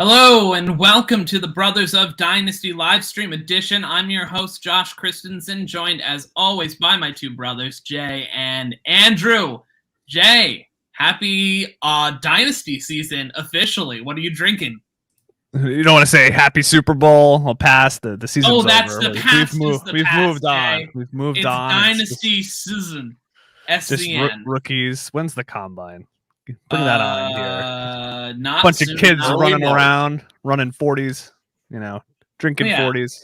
Hello and welcome to the Brothers of Dynasty live stream edition. I'm your host, Josh Christensen, joined as always by my two brothers, Jay and Andrew. Jay, happy Dynasty season officially. What are you drinking? You don't want to say happy Super Bowl. I'll pass. The season's over. Oh, that's the past. We've moved on. Jay. We've moved it's on. Dynasty season. SCN. Rookies. When's the combine? Bring that on here. Not bunch of kids running anymore. around, running 40s. Drinking 40s.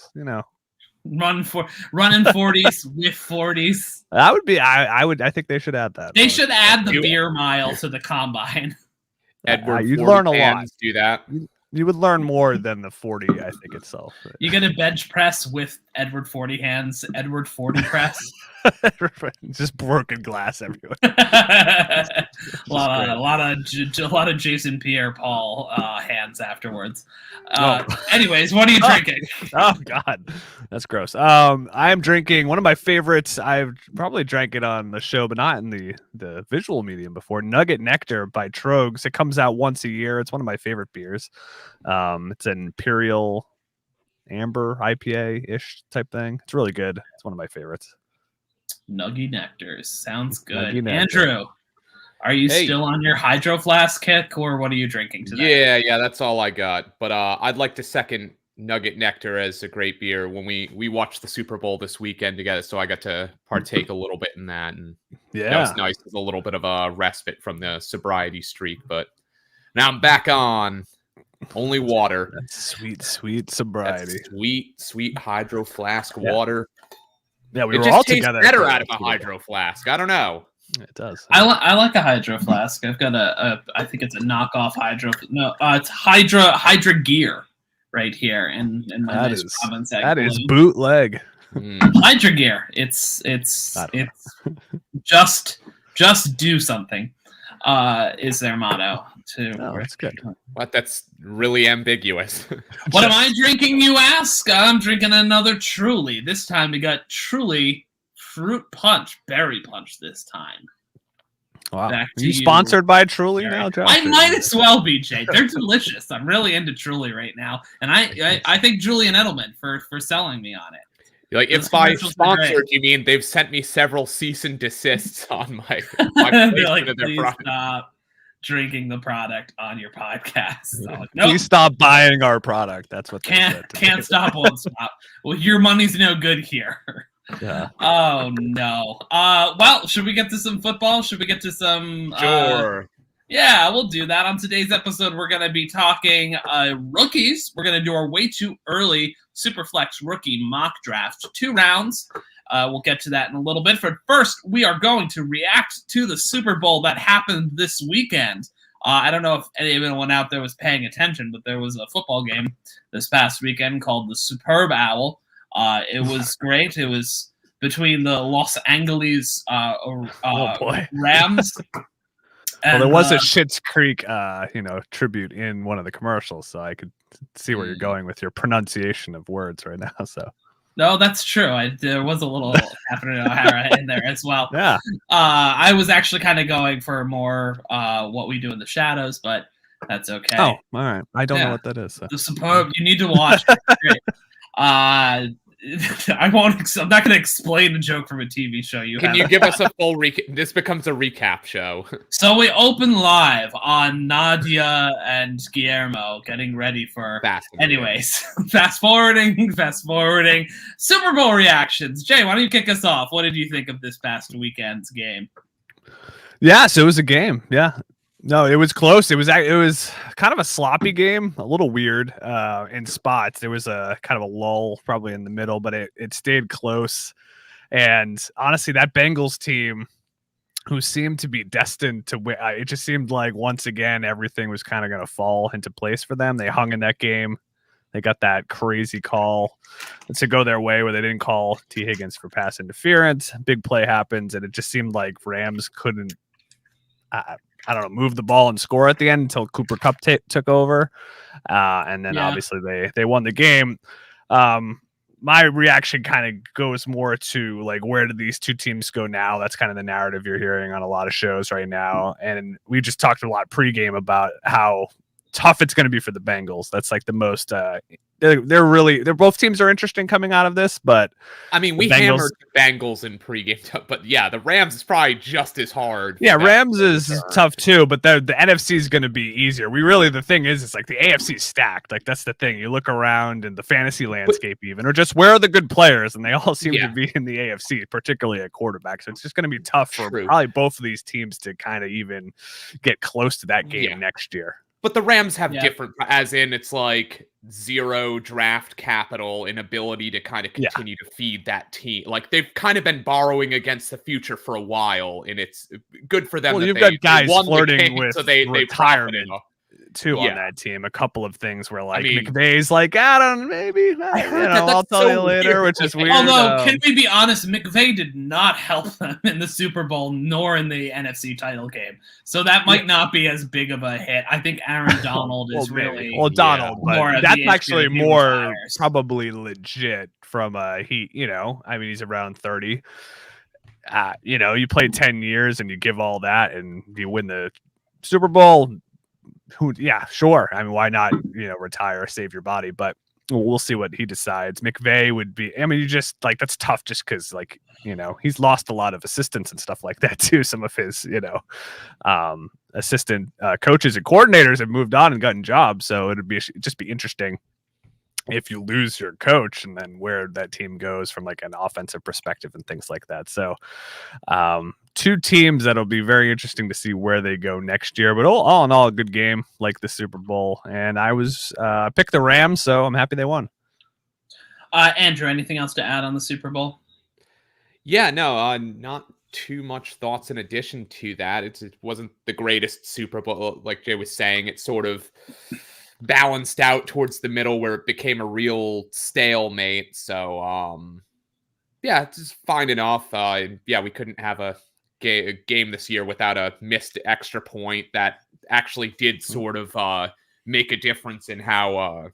Running 40s with 40s. That would be. I think they should add that. They should add the beer mile to the combine. Edward, you'd learn a lot. Do that. You would learn more than the 40, I think, itself. You get a bench press with Edward 40 hands, Edward 40 press. Just broken glass everywhere. a lot of Jason Pierre-Paul hands afterwards. Anyways, what are you drinking? Oh God, that's gross. I am drinking one of my favorites. I've probably drank it on the show, but not in the visual medium before. Nugget Nectar by Trogs. It comes out once a year. It's one of my favorite beers. It's an Imperial Amber IPA-ish type thing. It's really good. It's one of my favorites. Nuggy Nectars. Sounds good. Nuggy Nectar. Andrew, are you still on your Hydro Flask kick, or what are you drinking today? Yeah, that's all I got. But I'd like to second Nugget Nectar as a great beer. When we watched the Super Bowl this weekend together, so I got to partake a little bit in that. And that was nice. It was a little bit of a respite from the sobriety streak. But now I'm back on only water. That's sweet sobriety. That's sweet Hydro Flask water. Yeah, we were all together. It tastes better out of a Hydro Flask. I don't know. It does. I like a Hydro Flask. I've got I think it's a knockoff Hydro. No, it's Hydra Gear right here in my comments. That is bootleg. Hydra Gear. It's just do something. Is their motto. That's good. But that's really ambiguous. What am I drinking, you ask? I'm drinking another Truly. This time we got Truly Fruit Punch, Berry Punch this time. Wow. Are you sponsored by Truly now, Josh? I might as well be, Jay. They're delicious. I'm really into Truly right now. And I thank Julian Edelman for selling me on it. Like, if by sponsored, you mean they've sent me several cease and desists on my placement of their product. Stop drinking the product on your podcast. So, like, nope. Please stop buying our product. That's what can't stop, won't stop. Well, your money's no good here. Yeah. Oh no. Well, should we get to some football? Should we get to some? Sure. Yeah, we'll do that. On today's episode, we're going to be talking rookies. We're going to do our way too early Superflex rookie mock draft. 2 rounds. We'll get to that in a little bit. But first, we are going to react to the Super Bowl that happened this weekend. I don't know if anyone out there was paying attention, but there was a football game this past weekend called the Superb Owl. It was great. It was between the Los Angeles Rams. Well, there was a Schitt's Creek, tribute in one of the commercials, so I could see where you're going with your pronunciation of words right now. So, no, that's true. There was a little Catherine O'Hara in there as well. Yeah, I was actually kind of going for more what we do in the shadows, but that's okay. Oh, all right. I don't know what that is. So. The Superb. You need to watch it. It's great. I'm not going to explain the joke from a TV show. Can you give us a full recap? This becomes a recap show. So we open live on Nadia and Guillermo getting ready for. Anyways, fast forwarding. Super Bowl reactions. Jay, why don't you kick us off? What did you think of this past weekend's game? Yeah, so it was a game. Yeah. No, it was close. It was kind of a sloppy game, a little weird in spots. There was a kind of a lull probably in the middle, but it stayed close. And honestly, that Bengals team, who seemed to be destined to win, it just seemed like once again everything was kind of going to fall into place for them. They hung in that game. They got that crazy call to go their way where they didn't call T. Higgins for pass interference. Big play happens, and it just seemed like Rams couldn't. I don't know, move the ball and score at the end until Cooper Kupp took over. And then obviously they won the game. My reaction kind of goes more to like, where do these two teams go now? That's kind of the narrative you're hearing on a lot of shows right now. And we just talked a lot pregame about how tough it's going to be for the Bengals. That's like the most. They're both teams are interesting coming out of this, but I mean, we hammered the Bengals in pregame, but yeah, the Rams is probably just as hard. Yeah, Rams is tough too, but the NFC is going to be easier. The thing is, it's like the AFC is stacked. Like that's the thing. You look around in the fantasy landscape, even, or just where are the good players, and they all seem to be in the AFC, particularly at quarterback. So it's just going to be tough for probably both of these teams to kind of even get close to that game next year. But the Rams have different, as in it's like zero draft capital and ability to kind of continue to feed that team. Like they've kind of been borrowing against the future for a while, and it's good for them. Well, you've got guys flirting with retirement too on that team. A couple of things where like McVay's like, maybe I'll tell you later, which is weird. Although, can we be honest, McVay did not help them in the Super Bowl nor in the NFC title game, so that might not be as big of a hit. I think Aaron Donald is really Donald, but that's actually more probably legit from he's around 30. You play 10 years and you give all that and you win the Super Bowl. Sure. I mean, why not, retire, save your body? But we'll see what he decides. McVay would be, you just like, that's tough just because he's lost a lot of assistants and stuff like that too. Some of his, assistant coaches and coordinators have moved on and gotten jobs. So it'd just be interesting if you lose your coach and then where that team goes from like an offensive perspective and things like that. So two teams that'll be very interesting to see where they go next year, but all in all, a good game like the Super Bowl. And I was picked the Rams, so I'm happy they won. Andrew, anything else to add on the Super Bowl? Yeah, no, not too much thoughts in addition to that. It wasn't the greatest Super Bowl, like Jay was saying. It sort of balanced out towards the middle where it became a real stalemate. So, it's just fine enough. We couldn't have a game this year without a missed extra point that actually did sort of make a difference in how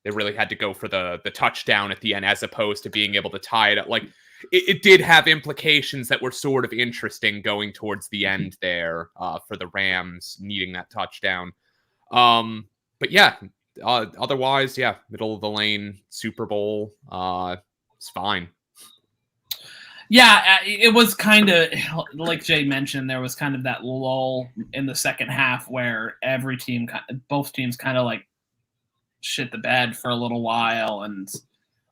they really had to go for the touchdown at the end as opposed to being able to tie it up. Like it did have implications that were sort of interesting going towards the end there for the Rams needing that touchdown. But otherwise, middle of the lane Super Bowl, it's fine. Yeah, it was kind of like Jay mentioned. There was kind of that lull in the second half where both teams kind of like shit the bed for a little while. And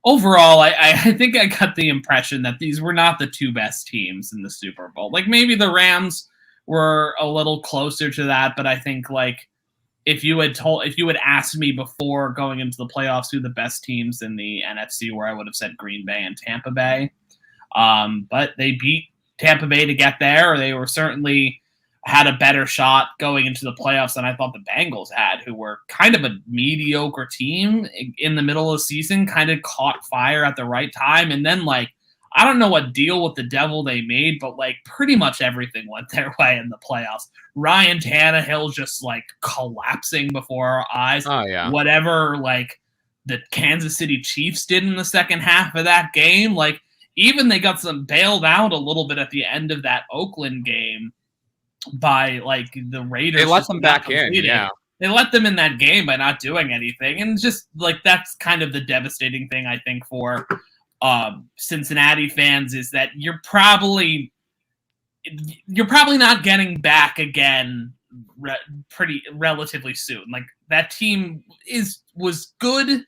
overall, I think I got the impression that these were not the two best teams in the Super Bowl. Like maybe the Rams were a little closer to that, but I think like if you had asked me before going into the playoffs who the best teams in the NFC were, I would have said Green Bay and Tampa Bay. But they beat Tampa Bay to get there, or they were certainly had a better shot going into the playoffs than I thought the Bengals had, who were kind of a mediocre team in the middle of the season, kind of caught fire at the right time. And then like, I don't know what deal with the devil they made, but like pretty much everything went their way in the playoffs. Ryan Tannehill just like collapsing before our eyes. Oh yeah. Whatever like the Kansas City Chiefs did in the second half of that game, like even they got some bailed out a little bit at the end of that Oakland game by like the Raiders. They let them back in. Yeah. They let them in that game by not doing anything. And just like, that's kind of the devastating thing, I think, for Cincinnati fans is that you're probably not getting back again relatively soon. Like that team was good.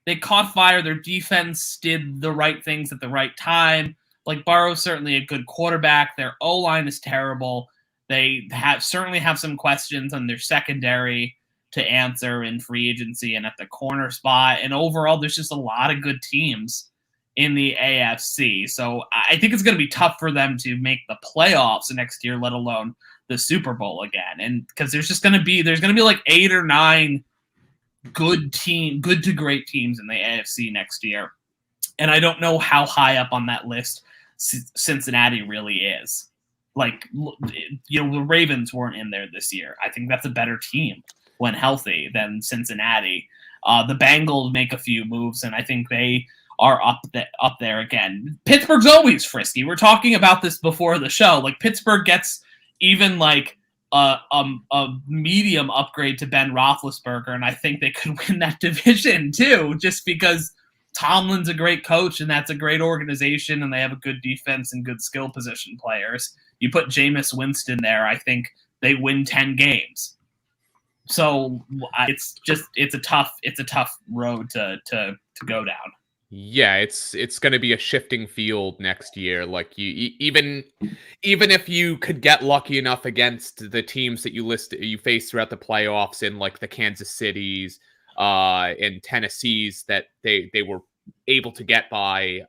They caught fire. Their defense did the right things at the right time. Like Burrow's certainly a good quarterback. Their O-line is terrible. They certainly have some questions on their secondary to answer in free agency and at the corner spot. And overall, there's just a lot of good teams in the AFC. So I think it's going to be tough for them to make the playoffs next year, let alone the Super Bowl again. And because there's going to be like 8 or 9 good to great teams in the AFC next year. And I don't know how high up on that list Cincinnati really is. Like, the Ravens weren't in there this year. I think that's a better team when healthy than Cincinnati. The Bengals make a few moves, and I think they are up there again. Pittsburgh's always frisky. We're talking about this before the show. Like, Pittsburgh gets even like a medium upgrade to Ben Roethlisberger, and I think they could win that division too, just because Tomlin's a great coach and that's a great organization and they have a good defense and good skill position players. You put Jameis Winston there, I think they win 10 games. So it's a tough road to go down. Yeah, it's going to be a shifting field next year. Like even if you could get lucky enough against the teams that you face throughout the playoffs in like the Kansas Cities and Tennessee's that they were able to get by,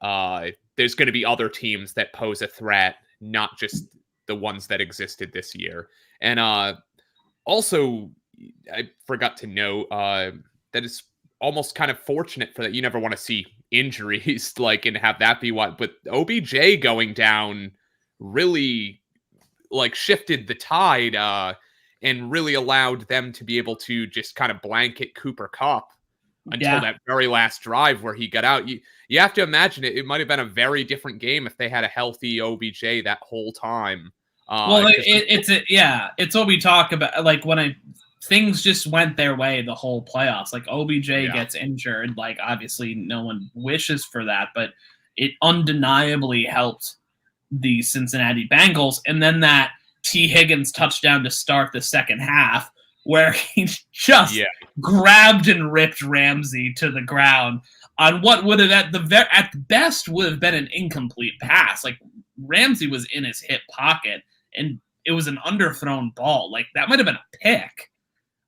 there's going to be other teams that pose a threat, not just the ones that existed this year. And also, I forgot to note that it's almost kind of fortunate for that. You never want to see injuries like and have that be what, but OBJ going down really like shifted the tide and really allowed them to be able to just kind of blanket Cooper Kupp until that very last drive where he got out. You have to imagine it might have been a very different game if they had a healthy OBJ that whole time. Well, it's what we talk about. Like things just went their way the whole playoffs. Like OBJ gets injured. Like obviously no one wishes for that, but it undeniably helped the Cincinnati Bengals. And then that T. Higgins touchdown to start the second half, where he just grabbed and ripped Ramsey to the ground on what would have at best would have been an incomplete pass. Like Ramsey was in his hip pocket and it was an underthrown ball. Like that might have been a pick,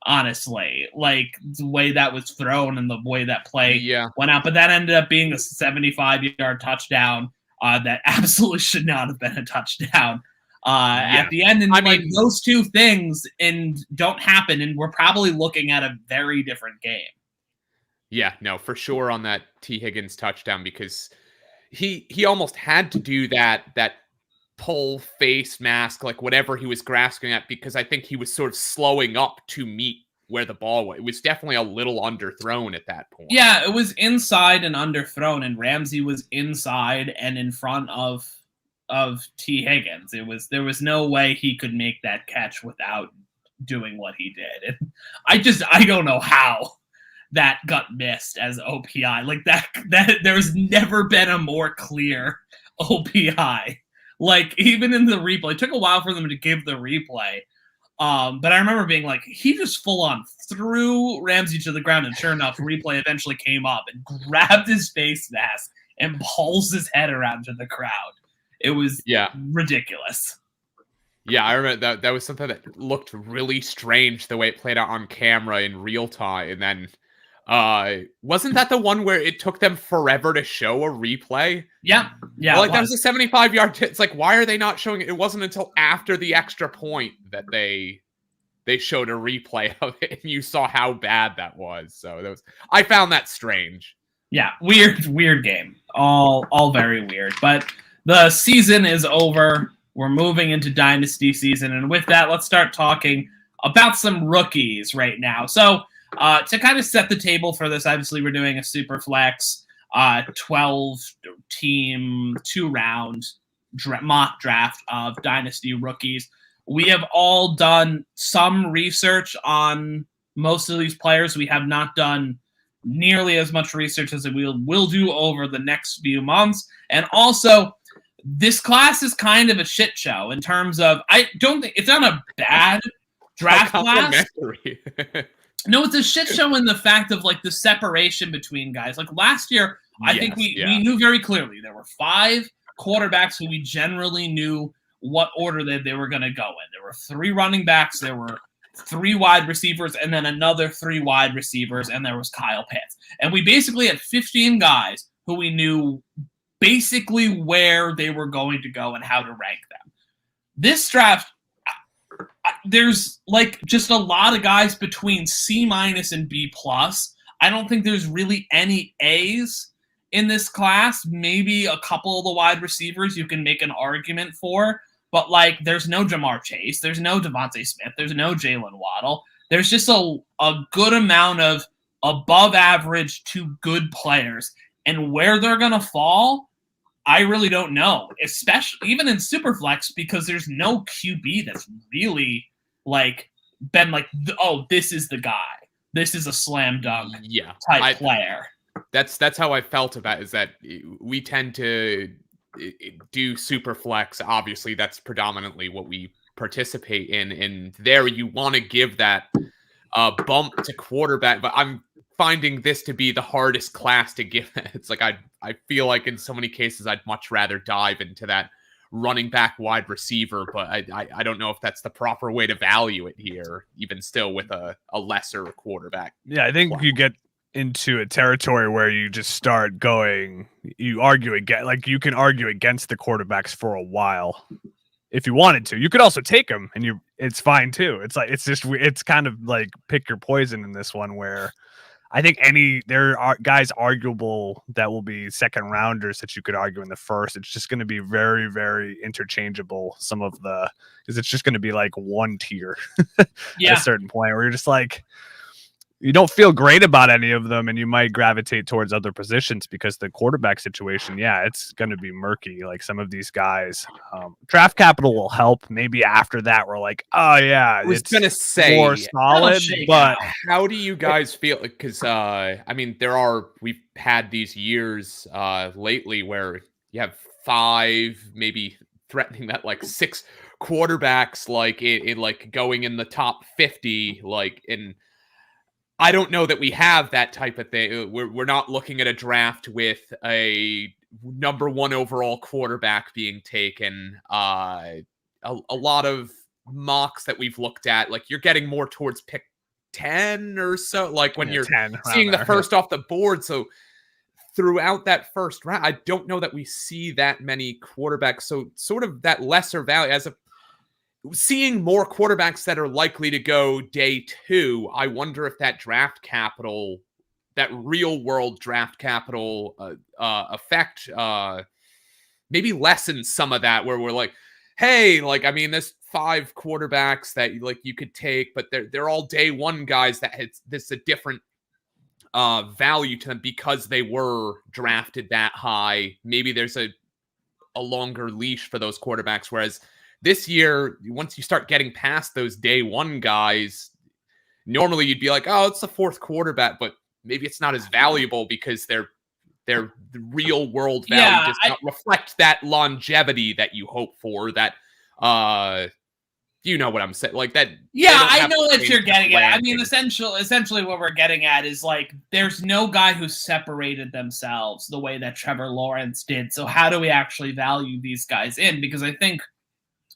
honestly, like the way that was thrown and the way that play went out. But that ended up being a 75-yard touchdown that absolutely should not have been a touchdown. At the end, and I mean, those two things don't happen, and we're probably looking at a very different game. Yeah, no, for sure on that T. Higgins touchdown, because he almost had to do that pull face mask, like whatever he was grasping at, because I think he was sort of slowing up to meet where the ball was. It was definitely a little underthrown at that point. Yeah, it was inside and underthrown, and Ramsey was inside and in front of T. Higgins. There was no way he could make that catch without doing what he did. And I don't know how that got missed as OPI. Like that there's never been a more clear OPI. Like even in the replay, it took a while for them to give the replay. But I remember being like, he just full on threw Ramsey to the ground, and sure enough, replay eventually came up and grabbed his face mask and pulls his head around to the crowd. It was ridiculous. Yeah, I remember that was something that looked really strange the way it played out on camera in real time. And then wasn't that the one where it took them forever to show a replay? Yeah. Like that was a 75-yard it's like, why are they not showing it? It wasn't until after the extra point that they showed a replay of it and you saw how bad that was. So I found that strange. Yeah, weird game. All very weird. But the season is over. We're moving into dynasty season. And with that, let's start talking about some rookies right now. So to kind of set the table for this, obviously we're doing a Superflex 12-team, 2-round mock draft of dynasty rookies. We have all done some research on most of these players. We have not done nearly as much research as we will do over the next few months. And also, this class is kind of a shit show in terms of, I don't think it's not a bad draft class. No, it's a shit show in the fact of like the separation between guys. Like last year, I think we knew very clearly there were 5 quarterbacks who we generally knew what order they were going to go in. There were 3 running backs, there were 3 wide receivers, and then another 3 wide receivers, and there was Kyle Pitts. And we basically had 15 guys who we knew basically where they were going to go and how to rank them. This draft, there's like just a lot of guys between C- and B+. I don't think there's really any A's in this class. Maybe a couple of the wide receivers you can make an argument for, but like there's no Jamar Chase, there's no Devontae Smith, there's no Jalen Waddle. There's just a good amount of above average to good players, and where they're going to fall, I really don't know, especially even in Superflex, because there's no QB that's really like been like, oh, this is the guy. This is a slam dunk type player. That's how I felt about it, is that we tend to do Superflex. Obviously, that's predominantly what we participate in. And there you want to give that bump to quarterback. But I'm finding this to be the hardest class to give. It's like I feel like in so many cases, I'd much rather dive into that running back wide receiver. But I don't know if that's the proper way to value it here, even still with a lesser quarterback. Yeah, I think you get into a territory where you just start going, you argue again, like you can argue against the quarterbacks for a while if you wanted to. You could also take them and it's fine too. It's like, it's kind of like pick your poison in this one, where I think there are guys arguable that will be second rounders that you could argue in the first. It's just going to be very, very interchangeable. Because it's just going to be like one tier at a certain point where you're just like, you don't feel great about any of them, and you might gravitate towards other positions because the quarterback situation, it's going to be murky. Like some of these guys, draft capital will help. Maybe after that, we're like, oh yeah, I was going to say more solid. But how do you guys feel? Because I mean, we've had these years lately where you have 5, maybe threatening that like 6 quarterbacks, like in like going in the top 50, like in. I don't know that we have that type of thing. We're not looking at a draft with a number 1 overall quarterback being taken. A lot of mocks that we've looked at, like you're getting more towards pick 10 or so, like when you're seeing the first off the board. So throughout that first round, I don't know that we see that many quarterbacks. So sort of that lesser value seeing more quarterbacks that are likely to go day 2, I wonder if that draft capital, that real world draft capital effect maybe lessens some of that, where we're like, hey, like, I mean, there's 5 quarterbacks that like you could take, but they're all day 1 guys that this a different value to them because they were drafted that high. Maybe there's a longer leash for those quarterbacks, whereas this year, once you start getting past those day 1 guys, normally you'd be like, oh, it's the 4th quarterback, but maybe it's not as valuable because their real world value does not reflect that longevity that you hope for. That you know what I'm saying, like that. Yeah, I know what you're getting at. I mean, essentially, what we're getting at is like, there's no guy who separated themselves the way that Trevor Lawrence did. So how do we actually value these guys in? Because I think,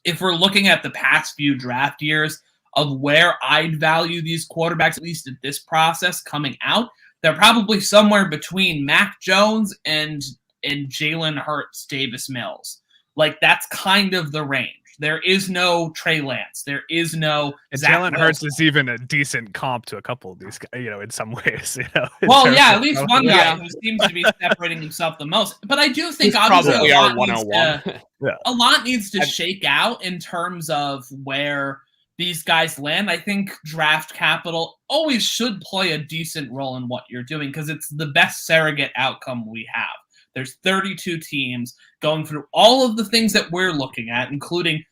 if we're looking at the past few draft years of where I'd value these quarterbacks, at least at this process coming out, they're probably somewhere between Mac Jones and Jalen Hurts, Davis Mills. Like, that's kind of the range. There is no Trey Lance. There is no Jalen Hurts is even a decent comp to a couple of these guys, in some ways. Well, yeah, at least one guy who seems to be separating himself the most. But I do think obviously a lot needs to shake out in terms of where these guys land. I think draft capital always should play a decent role in what you're doing because it's the best surrogate outcome we have. There's 32 teams going through all of the things that we're looking at, including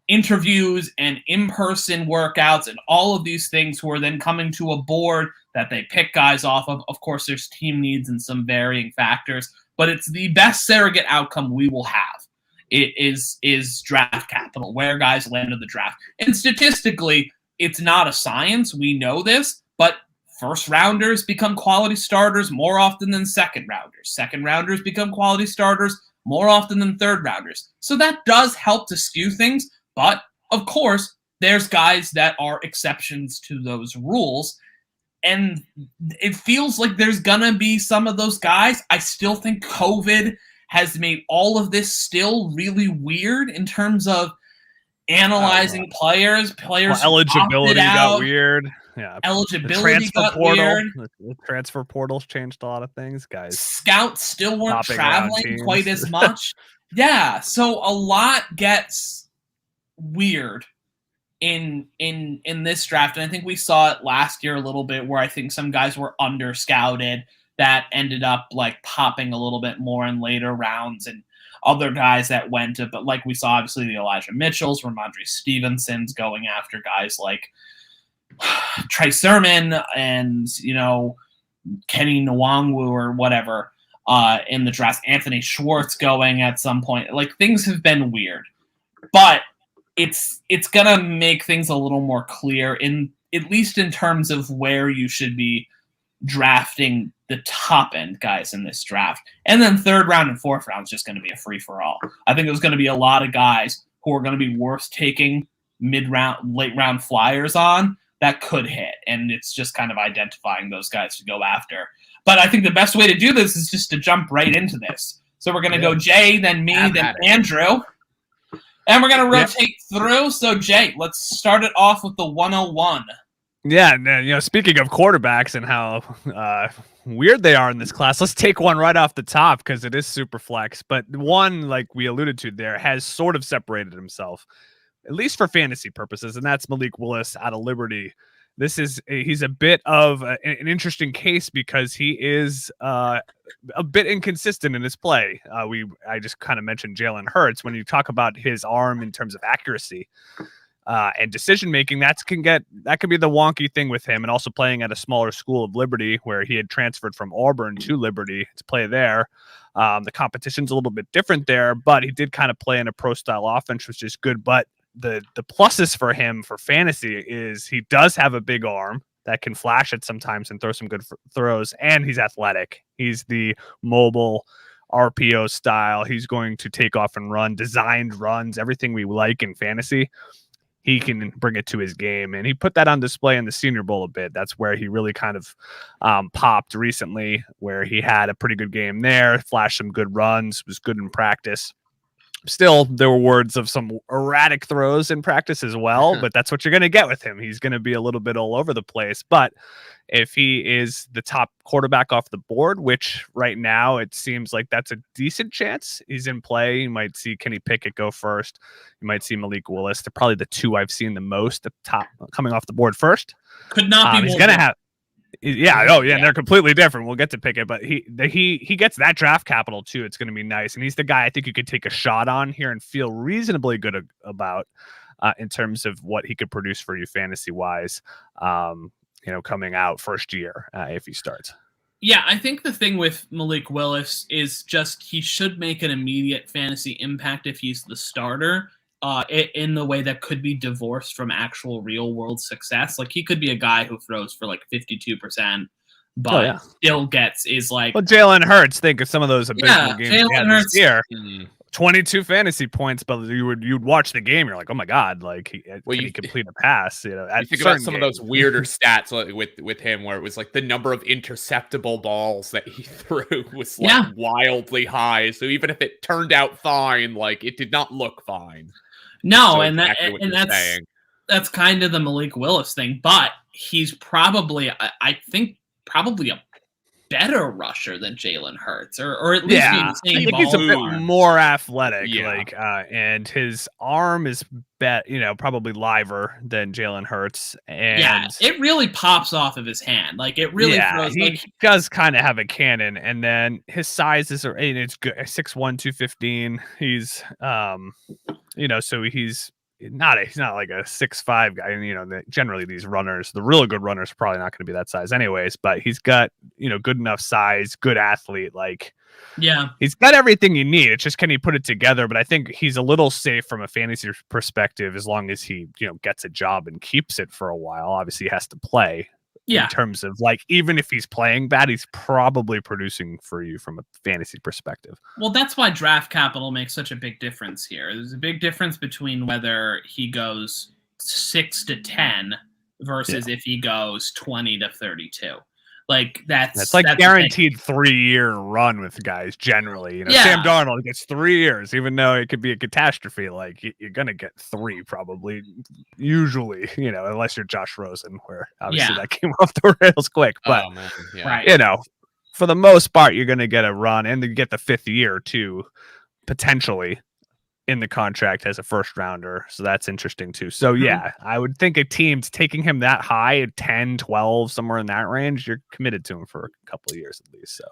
interviews and in-person workouts and all of these things, who are then coming to a board that they pick guys off of. Of course, there's team needs and some varying factors, but it's the best surrogate outcome we will have. It is draft capital, where guys land in the draft. And statistically, it's not a science. We know this, but first rounders become quality starters more often than second rounders. Second rounders become quality starters more often than third rounders. So that does help to skew things. But of course, there's guys that are exceptions to those rules. And it feels like there's going to be some of those guys. I still think COVID has made all of this still really weird in terms of analyzing players. Players eligibility got weird. Yeah, eligibility got weird. The transfer portals changed a lot of things, guys. Scouts still weren't traveling quite as much. Yeah, so a lot gets weird in this draft, and I think we saw it last year a little bit, where I think some guys were under scouted. that ended up like popping a little bit more in later rounds, and other guys that went, but like we saw, obviously the Elijah Mitchells, Ramondre Stevenson's going after guys like Trey Sermon and, Kenny Nwangwu or whatever in the draft. Anthony Schwartz going at some point. Like, things have been weird, but it's gonna make things a little more clear, at least in terms of where you should be drafting the top end guys in this draft. And then third round and fourth round is just going to be a free for all. I think there's going to be a lot of guys who are going to be worth taking mid round, late round flyers on that could hit. And it's just kind of identifying those guys to go after. But I think the best way to do this is just to jump right into this. So we're going to go Jay, then me, then Andrew. And we're going to rotate through. So Jay, let's start it off with the 101. Yeah, speaking of quarterbacks and how weird they are in this class, let's take one right off the top because it is super flex. But one, like we alluded to there, has sort of separated himself, at least for fantasy purposes, and that's Malik Willis out of Liberty. He's a bit of an interesting case because he is a bit inconsistent in his play. I just kind of mentioned Jalen Hurts. When you talk about his arm in terms of accuracy and decision making, that can be the wonky thing with him. And also playing at a smaller school of Liberty, where he had transferred from Auburn to Liberty to play there. The competition's a little bit different there, but he did kind of play in a pro style offense, which is good. But the pluses for him for fantasy is he does have a big arm that can flash it sometimes and throw some good throws, and he's athletic. He's the mobile RPO style. He's going to take off and run, designed runs, everything we like in fantasy. He can bring it to his game, and he put that on display in the Senior Bowl a bit. That's where he really kind of popped recently, where he had a pretty good game there, flashed some good runs, was good in practice. Still, there were words of some erratic throws in practice as well, but that's what you're going to get with him. He's going to be a little bit all over the place. But if he is the top quarterback off the board, which right now it seems like that's a decent chance, he's in play. You might see Kenny Pickett go first. You might see Malik Willis. They're probably the two I've seen the most at the top coming off the board first. Could not be. He's going to have. Yeah, and they're completely different. We'll get to Pickett, but he gets that draft capital too. It's going to be nice, and he's the guy I think you could take a shot on here and feel reasonably good about in terms of what he could produce for you fantasy wise. Coming out first year if he starts. Yeah, I think the thing with Malik Willis is just he should make an immediate fantasy impact if he's the starter. In the way that could be divorced from actual real world success. Like, he could be a guy who throws for like 52%, but still is like. Well, Jalen Hurts, think of some of those abysmal games he had this year. 22 fantasy points, but you'd watch the game, you're like, oh my god, like he complete a pass. You think about some of those weirder stats with him, where it was like the number of interceptable balls that he threw was like wildly high. So even if it turned out fine, like it did not look fine. No, so and exactly that's kind of the Malik Willis thing, but he's probably, I think, probably a better rusher than Jalen Hurts, or at least I think he's a bit more athletic, and his arm is probably liver than Jalen Hurts, and it really pops off of his hand, like it really throws. He does kind of have a cannon, and then his size is it's good, 6'1", 215. He's so he's not like a 6'5" guy, and generally these runners, the really good runners, are probably not going to be that size anyways, but he's got good enough size, good athlete, he's got everything you need. It's just, can he put it together? But I think he's a little safe from a fantasy perspective as long as he gets a job and keeps it for a while. Obviously he has to play. In terms of even if he's playing bad, he's probably producing for you from a fantasy perspective. Well, that's why draft capital makes such a big difference here. There's a big difference between whether he goes 6 to 10 versus if he goes 20 to 32. Like that's guaranteed 3-year run with guys generally. Sam Darnold gets 3 years, even though it could be a catastrophe. Like you're gonna get 3 probably, usually. Unless you're Josh Rosen, where obviously that came off the rails quick. But for the most part, you're gonna get a run, and then get the 5th year too, potentially. in the contract as a first rounder. So that's interesting too. So yeah, I would think a team's taking him that high at 10, 12, somewhere in that range. You're committed to him for a couple of years at least. So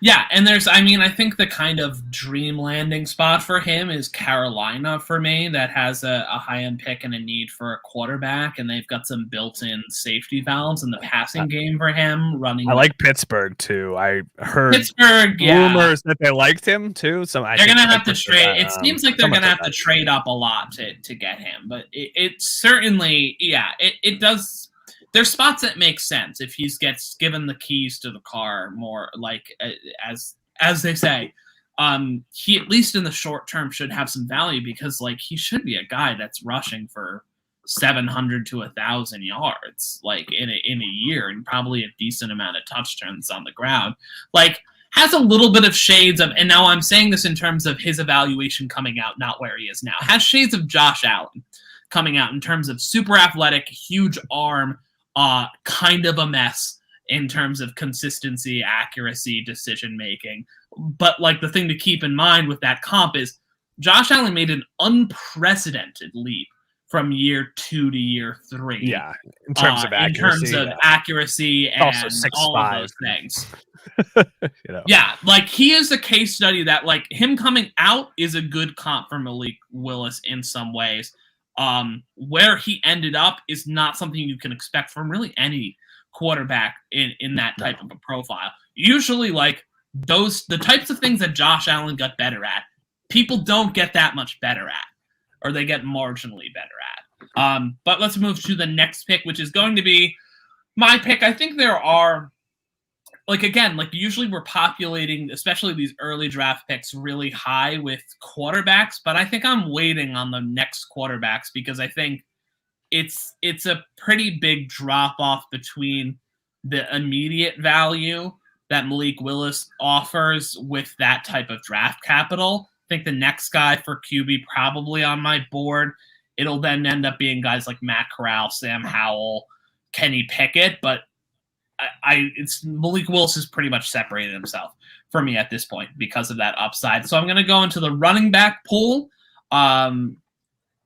yeah, and I think the kind of dream landing spot for him is Carolina for me, that has a high-end pick and a need for a quarterback, and they've got some built-in safety valves in the passing game for him. I like Pittsburgh too. I heard rumors that they liked him too. So they're going to have to trade. It seems like they're going to have to trade up a lot to get him, but it certainly, it does. There's spots that make sense if he gets given the keys to the car more, like as they say. He, at least in the short term, should have some value because like he should be a guy that's rushing for 700 to 1,000 yards like in a year, and probably a decent amount of touchdowns on the ground. Like has a little bit of shades of, and now I'm saying this in terms of his evaluation coming out, not where he is now, has shades of Josh Allen coming out in terms of super athletic, huge arm. Kind of a mess in terms of consistency, accuracy, decision-making. But like the thing to keep in mind with that comp is Josh Allen made an unprecedented leap from year 2 to year 3. Yeah, in terms of accuracy. And also 6'5". all of those things. Yeah, like he is a case study that like him coming out is a good comp for Malik Willis in some ways. Where he ended up is not something you can expect from really any quarterback in that type of a profile. Usually, like the types of things that Josh Allen got better at, people don't get that much better at, or they get marginally better at. But let's move to the next pick, which is going to be my pick. I think there are, like, again, like usually we're populating, especially these early draft picks, really high with quarterbacks, but I think I'm waiting on the next quarterbacks because I think it's a pretty big drop off between the immediate value that Malik Willis offers with that type of draft capital. I think the next guy for QB probably on my board, it'll then end up being guys like Matt Corral, Sam Howell, Kenny Pickett, but it's Malik Willis has pretty much separated himself from me at this point because of that upside. So I'm going to go into the running back pool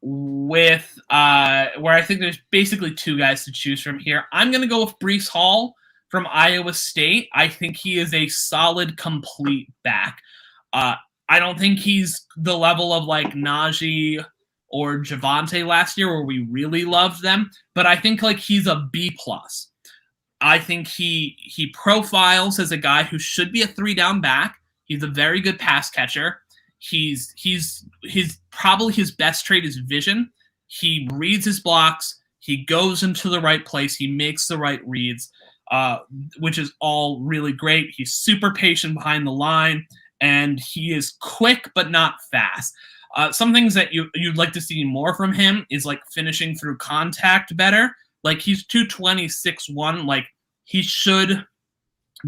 with where I think there's basically 2 guys to choose from here. I'm going to go with Breece Hall from Iowa State. I think he is a solid, complete back. I don't think he's the level of like Najee or Javonte last year where we really loved them, but I think like he's a B+. I think he profiles as a guy who should be a 3-down back. He's a very good pass catcher. He's probably his best trait is vision. He reads his blocks. He goes into the right place. He makes the right reads, which is all really great. He's super patient behind the line, and he is quick but not fast. Some things that you'd like to see more from him is like finishing through contact better. Like he's 220, 6'1". Like he should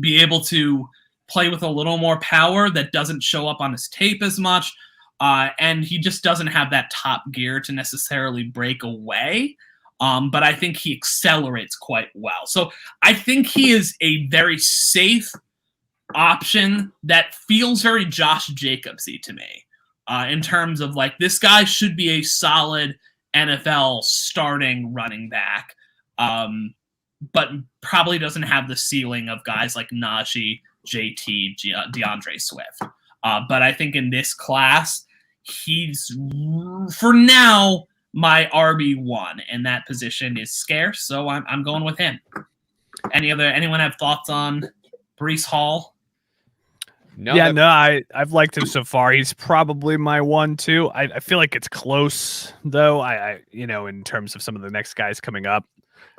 be able to play with a little more power that doesn't show up on his tape as much. And he just doesn't have that top gear to necessarily break away. But I think he accelerates quite well. So I think he is a very safe option that feels very Josh Jacobs-y to me in terms of like this guy should be a solid NFL starting running back. But probably doesn't have the ceiling of guys like Najee, JT, DeAndre Swift. But I think in this class, he's, for now, my RB1, and that position is scarce, so I'm going with him. Anyone have thoughts on Breece Hall? No, I've liked him so far. He's probably my 1-2. I feel like it's close though. I in terms of some of the next guys coming up.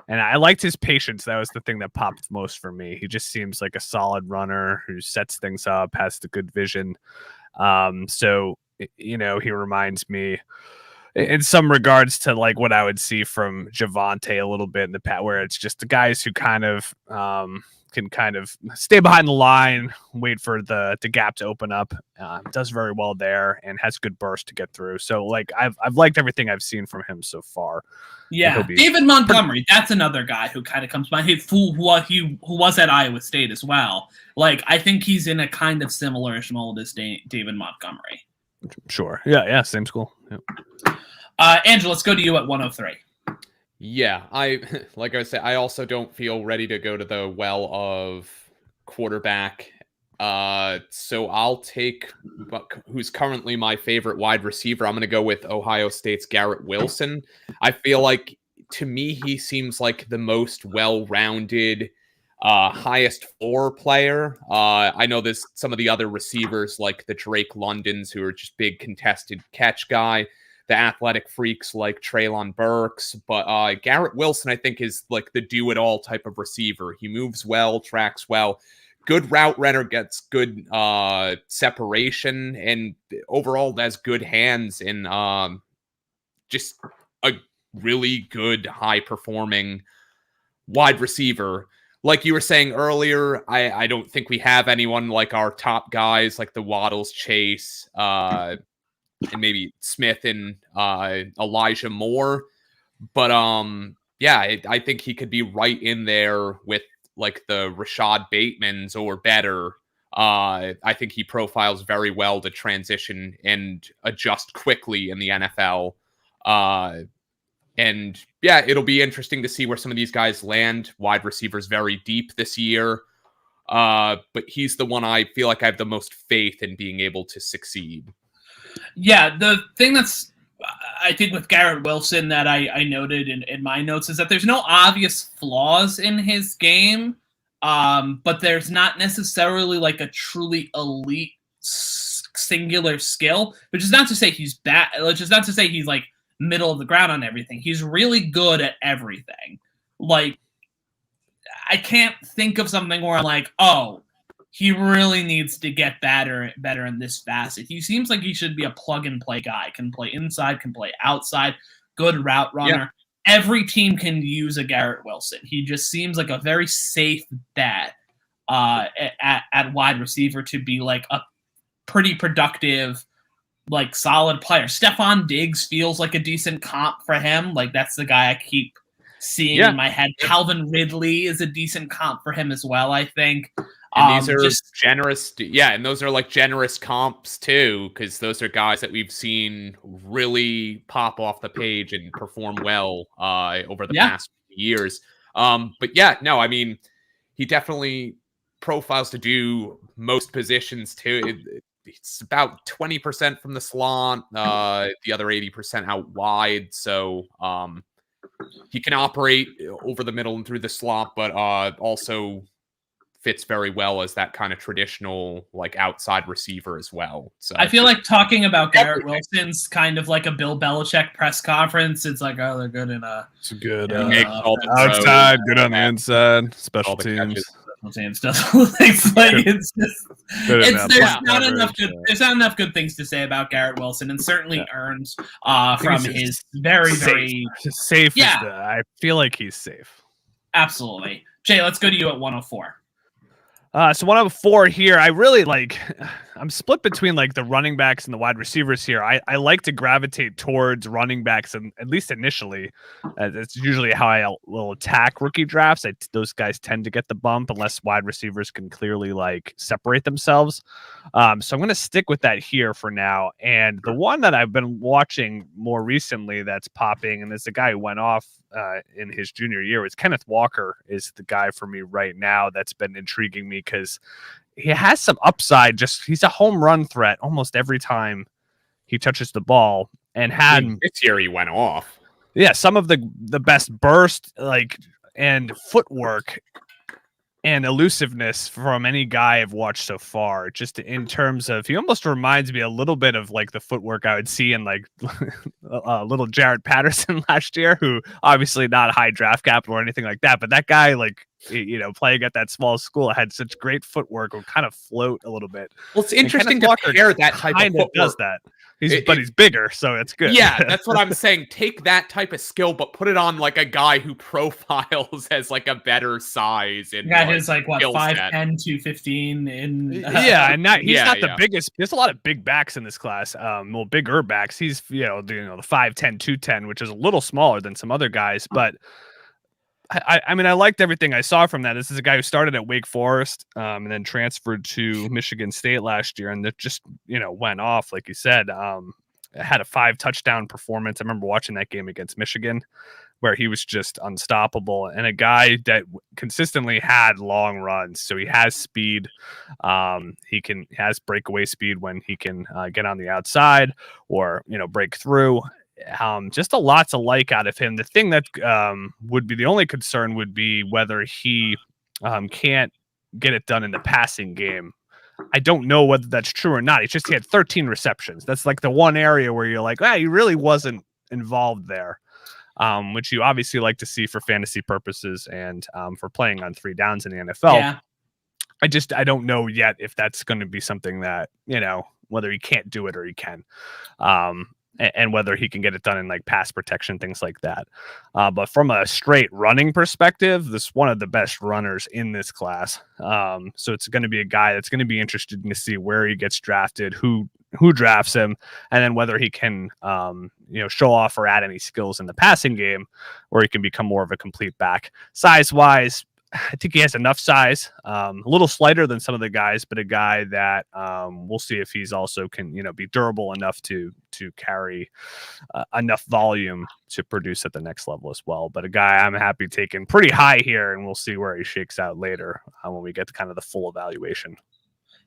And I liked his patience. That was the thing that popped most for me. He just seems like a solid runner who sets things up, has the good vision. So, he reminds me in some regards to like what I would see from Javonte a little bit in the past, where it's just the guys who kind of can kind of stay behind the line, wait for the gap to open up. Does very well there and has good burst to get through. So like I've liked everything I've seen from him so far. Yeah, David Montgomery, that's another guy who kind of comes by. Who was at Iowa State as well. Like I think he's in a kind of similar mold as David Montgomery. Sure. Yeah. Same school. Yep. Andrew, let's go to you at 103. Yeah, like I said, I also don't feel ready to go to the well of quarterback. So I'll take who's currently my favorite wide receiver. I'm going to go with Ohio State's Garrett Wilson. I feel like, to me, he seems like the most well-rounded, highest floor player. I know there's some of the other receivers like the Drake Londons who are just big contested catch guy, the athletic freaks like Treylon Burks, but Garrett Wilson, I think, is like the do-it-all type of receiver. He moves well, tracks well, good route runner, gets good separation, and overall has good hands, and just a really good, high-performing wide receiver. Like you were saying earlier, I don't think we have anyone like our top guys, like the Waddles, Chase, and maybe Smith and Elijah Moore. But I think he could be right in there with like the Rashad Batemans or better. I think he profiles very well to transition and adjust quickly in the NFL. And yeah, it'll be interesting to see where some of these guys land. Wide receivers very deep this year. But he's the one I feel like I have the most faith in being able to succeed. Yeah, the thing that's, I think, with Garrett Wilson that I noted in my notes is that there's no obvious flaws in his game, but there's not necessarily like a truly elite singular skill, which is not to say he's bad, which is not to say he's like middle of the ground on everything. He's really good at everything. Like, I can't think of something where I'm like, oh, he really needs to get better in this facet. He seems like he should be a plug-and-play guy. Can play inside, can play outside, good route runner. Yeah. Every team can use a Garrett Wilson. He just seems like a very safe bet at wide receiver to be like a pretty productive, like solid player. Stephon Diggs feels like a decent comp for him. Like that's the guy I keep seeing in my head. Calvin Ridley is a decent comp for him as well, I think. And these are generous. Yeah, and those are like generous comps too, because those are guys that we've seen really pop off the page and perform well over the past years. But yeah, no, I mean, he definitely profiles to do most positions too. It's about 20% from the slot, the other 80% out wide. So he can operate over the middle and through the slot, but also fits very well as that kind of traditional like outside receiver as well. So I feel like talking about Garrett Wilson's kind of like a Bill Belichick press conference. It's like, oh, they're good in it's good outside, good on the inside, special teams. Stuff. It's like it's just there's not enough good things to say about Garrett Wilson, and certainly earns from his very safe. Yeah, I feel like he's safe. Absolutely. Jay, let's go to you at 104. So 104 here, I really like, I'm split between like the running backs and the wide receivers here. I like to gravitate towards running backs, and at least initially, that's usually how I will attack rookie drafts. Those guys tend to get the bump unless wide receivers can clearly like separate themselves. So I'm going to stick with that here for now. And the one that I've been watching more recently that's popping, and is the guy who went off in his junior year, was Kenneth Walker is the guy for me right now that's been intriguing me because he has some upside. Just he's a home run threat almost every time he touches the ball, and had this year he went off. Yeah, some of the best burst like and footwork and elusiveness from any guy I've watched so far. Just in terms of, he almost reminds me a little bit of like the footwork I would see in like little Jared Patterson last year, who obviously not high draft capital or anything like that, but that guy, like, you know, playing at that small school, had such great footwork, would kind of float a little bit. Well, it's interesting to compare that type of footwork. Does that. But he's bigger, so it's good. Yeah, that's what I'm saying. Take that type of skill, but put it on like a guy who profiles as like a better size. And yeah, he's like what, 5'10", 215 in yeah, and he's not the biggest. There's a lot of big backs in this class. Well, bigger backs. He's the 5'10", 210, which is a little smaller than some other guys, but I mean, I liked everything I saw from that. This is a guy who started at Wake Forest and then transferred to Michigan State last year, and that just went off, like you said. Had a 5-touchdown performance. I remember watching that game against Michigan, where he was just unstoppable, and a guy that consistently had long runs. So he has speed. He has breakaway speed when he can get on the outside or break through. Just a lot to like out of him. The thing that would be the only concern would be whether he can't get it done in the passing game. I don't know whether that's true or not. He had 13 receptions. That's like the one area where you're like, he really wasn't involved there, which you obviously like to see for fantasy purposes and for playing on 3 downs in the NFL. Yeah. I don't know yet if that's going to be something that, whether he can't do it or he can. And whether he can get it done in like pass protection, things like that. But from a straight running perspective, this is one of the best runners in this class. So it's going to be a guy that's going to be interested to see where he gets drafted, who drafts him, and then whether he can, show off or add any skills in the passing game, where he can become more of a complete back. Size-wise, I think he has enough size, a little slighter than some of the guys, but a guy that we'll see if he's also can, be durable enough to carry enough volume to produce at the next level as well. But a guy I'm happy taking pretty high here, and we'll see where he shakes out later when we get to kind of the full evaluation.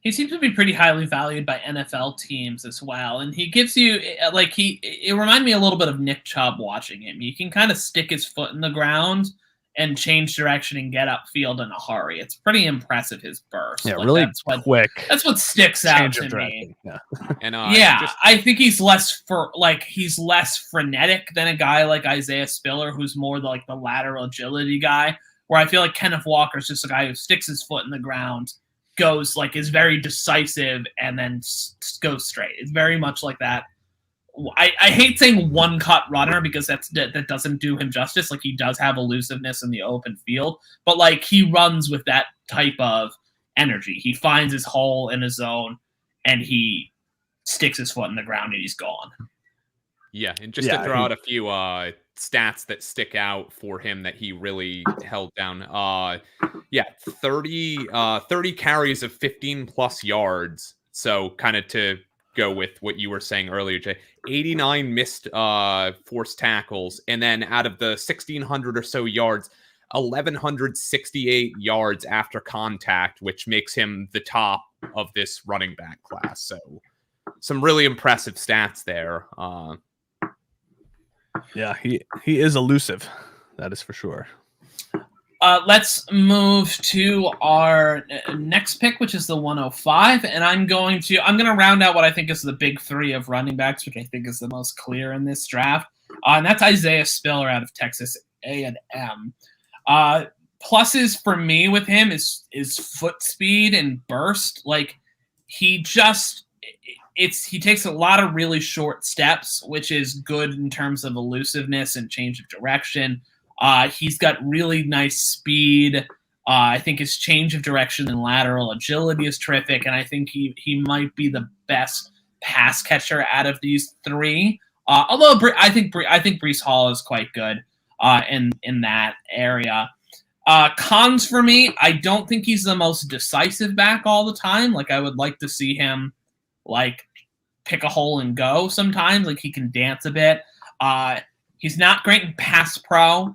He seems to be pretty highly valued by NFL teams as well. And he gives you, it reminded me a little bit of Nick Chubb watching him. He can kind of stick his foot in the ground and change direction and get upfield in a hurry. It's pretty impressive, his burst. Yeah, really quick. That's what sticks out to me. Yeah. And I think he's less frenetic than a guy like Isaiah Spiller, who's more like the lateral agility guy, where I feel like Kenneth Walker's just a guy who sticks his foot in the ground, is very decisive, and then goes straight. It's very much like that. I hate saying one-cut runner because that doesn't do him justice. Like, he does have elusiveness in the open field, but like he runs with that type of energy. He finds his hole in his zone, and he sticks his foot in the ground, and he's gone. Yeah, and just to throw out a few stats that stick out for him that he really held down. 30 carries of 15+ yards. So kind of to go with what you were saying earlier, Jay, 89 missed forced tackles, and then out of the 1,600 or so yards, 1,168 yards after contact, which makes him the top of this running back class. So some really impressive stats there. Yeah, he is elusive. That is for sure. Let's move to our next pick, which is the 105, and I'm going to round out what I think is the big 3 of running backs, which I think is the most clear in this draft, and that's Isaiah Spiller out of Texas A&M. Pluses for me with him is foot speed and burst. Like, he takes a lot of really short steps, which is good in terms of elusiveness and change of direction. He's got really nice speed. I think his change of direction and lateral agility is terrific, and I think he might be the best pass catcher out of these 3. Although I think Breece Hall is quite good in that area. Cons for me, I don't think he's the most decisive back all the time. Like, I would like to see him pick a hole and go sometimes. Like, he can dance a bit. He's not great in pass pro.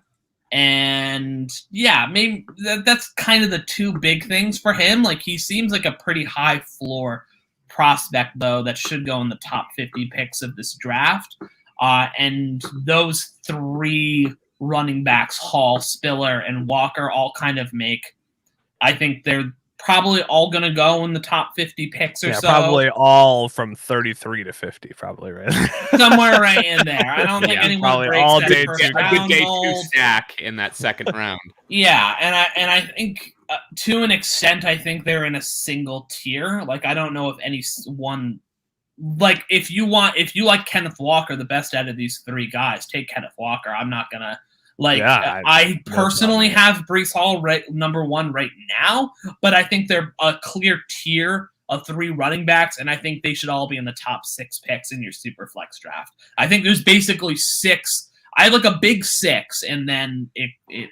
And maybe that's kind of the 2 big things for him. Like, he seems like a pretty high floor prospect, though, that should go in the top 50 picks of this draft. And those 3 running backs, Hall, Spiller, and Walker, all kind of I think they're probably all going to go in the top 50 picks or so. Probably all from 33 to 50, probably, right? Somewhere right in there. I don't think anyone probably breaks all that day, first a round good day mold. 2 stack in that second round. Yeah, and I think to an extent, I think they're in a single tier. Like, I don't know if any one, like, if you like Kenneth Walker, the best out of these 3 guys, take Kenneth Walker. I'm not gonna. I personally have Breece Hall number 1 right now, but I think they're a clear tier of 3 running backs, and I think they should all be in the top 6 picks in your Superflex draft. I think there's basically 6. I have like a big 6 and then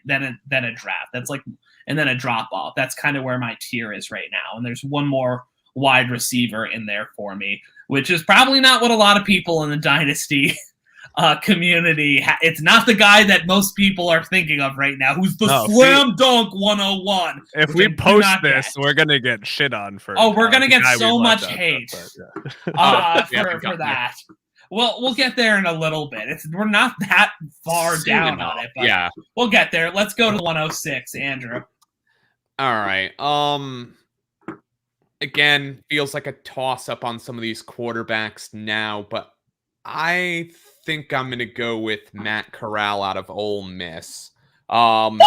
then a draft. That's like, and then a drop off. That's kind of where my tier is right now. And there's one more wide receiver in there for me, which is probably not what a lot of people in the Dynasty community. It's not the guy that most people are thinking of right now, who's the slam dunk 101. If we post this, we're gonna get shit on for. Oh, we're gonna get so much hate for that. Well, we'll get there in a little bit. We're not that far down on it, but we'll get there. Let's go to 106, Andrew. All right. Again, feels like a toss-up on some of these quarterbacks now, but I think I'm going to go with Matt Corral out of Ole Miss. And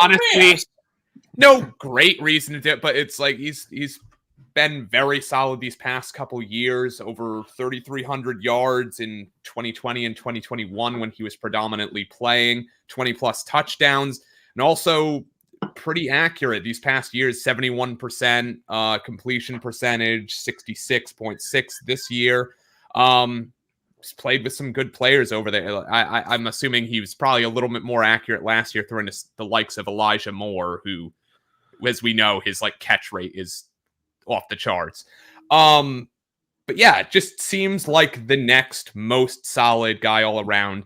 honestly, no great reason to do it, but it's like he's been very solid these past couple years, over 3,300 yards in 2020 and 2021 when he was predominantly playing, 20-plus touchdowns, and also pretty accurate these past years, 71% completion percentage, 66.6 this year. He's played with some good players over there. I'm assuming he was probably a little bit more accurate last year, throwing to the likes of Elijah Moore, who, as we know, his like catch rate is off the charts. But yeah, it just seems like the next most solid guy all around.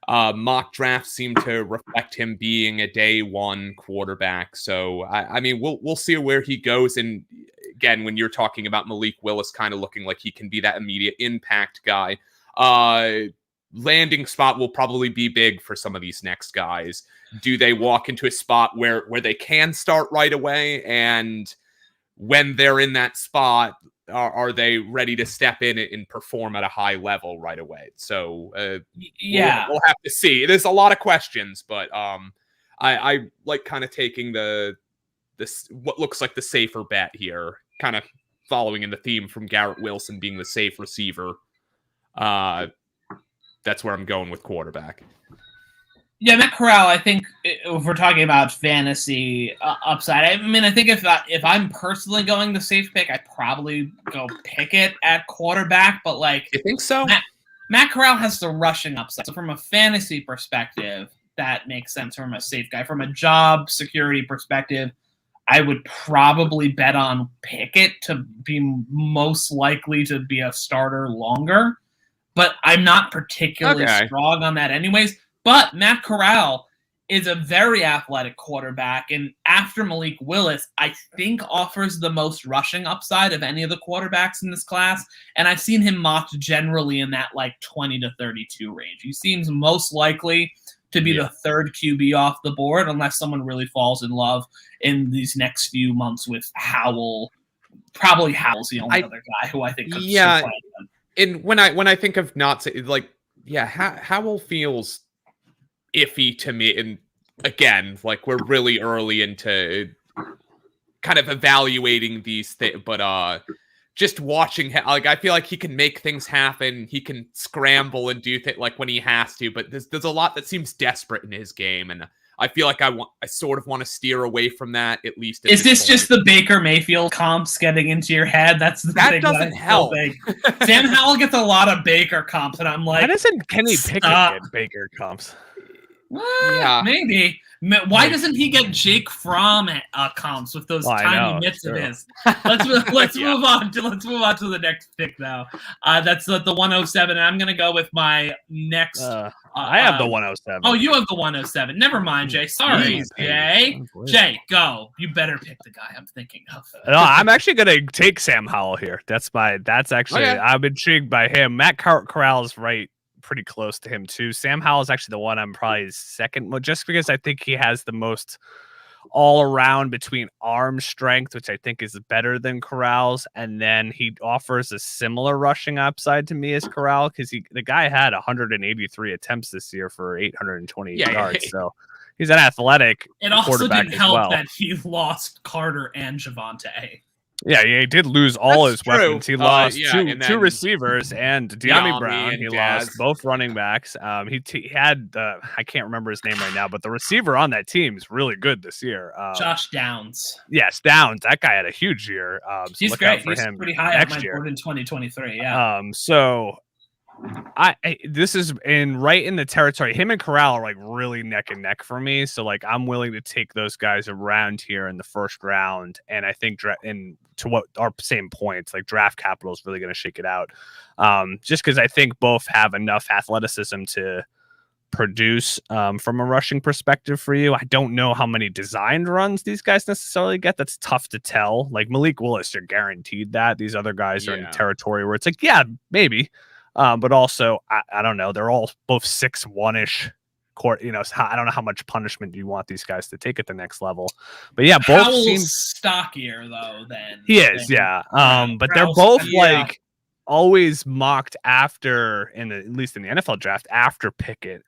Mock drafts seem to reflect him being a day one quarterback. So I mean, we'll see where he goes. And again, when you're talking about Malik Willis kind of looking like he can be that immediate impact guy, landing spot will probably be big for some of these next guys. Do they walk into a spot where they can start right away? And when they're in that spot, are they ready to step in and perform at a high level right away? So we'll have to see. There's a lot of questions, but I like kind of taking this what looks like the safer bet here, kind of following in the theme from Garrett Wilson being the safe receiver. That's where I'm going with quarterback. Yeah, Matt Corral, I think if we're talking about fantasy upside, I mean, I think if I'm personally going the safe pick, I'd probably go Pickett at quarterback. But like, you think so? Matt Corral has the rushing upside. So from a fantasy perspective, that makes sense from a safe guy. From a job security perspective, I would probably bet on Pickett to be most likely to be a starter longer. But I'm not particularly strong on that anyways. But Matt Corral is a very athletic quarterback, and after Malik Willis, I think offers the most rushing upside of any of the quarterbacks in this class, and I've seen him mocked generally in that like 20 to 32 range. He seems most likely to be the third QB off the board, unless someone really falls in love in these next few months with Howell. Probably Howell's the only other guy who I think could supplant him. And when I think of Howell feels iffy to me, and again, like we're really early into kind of evaluating these things, but just watching him, like I feel like he can make things happen. He can scramble and do things like when he has to, but there's a lot that seems desperate in his game, and I feel like I sort of want to steer away from that, at least. Is this just the Baker Mayfield comps getting into your head? That doesn't help. Sam Howell gets a lot of Baker comps, and I'm like, why doesn't Kenny Pickett get Baker comps? Maybe. Why doesn't he get Jake Fromm comps with those tiny mitts of his? Let's move on to the next pick now. That's the 107, and I'm gonna go with my next. I have the 107. Oh, you have the 107. Never mind, Jay. Sorry, Jay. Jay, go. You better pick the guy I'm thinking of. No, I'm actually gonna take Sam Howell here. That's actually I'm intrigued by him. Matt Corral is right. Pretty close to him too. Sam Howell is actually the one I'm probably second, just because I think he has the most all around between arm strength, which I think is better than Corral's, and then he offers a similar rushing upside to me as Corral, because the guy had 183 attempts this year for 828 yards. So he's an athletic quarterback. It also didn't help that he lost Carter and Javonte. Yeah, he did lose all his weapons. He lost two receivers and De'Ami Brown. He lost both running backs. He had I can't remember his name right now, but the receiver on that team is really good this year. Josh Downs. Yes, Downs. That guy had a huge year. So he's look great. out for he's him pretty high on my board in 2023. Yeah. So This is right in the territory. Him and Corral are like really neck and neck for me. So like I'm willing to take those guys around here in the first round. And I think and to what our same points, like draft capital is really going to shake it out. Just because I think both have enough athleticism to produce from a rushing perspective for you. I don't know how many designed runs these guys necessarily get. That's tough to tell. Like Malik Willis, you're guaranteed that. These other guys are in territory where it's like, yeah, maybe. But also, I don't know. They're all both 6'1"-ish. I don't know how much punishment you want these guys to take at the next level. But yeah, both seem stockier though. Then he is, but they're both like always mocked after, at least in the NFL draft, after Pickett.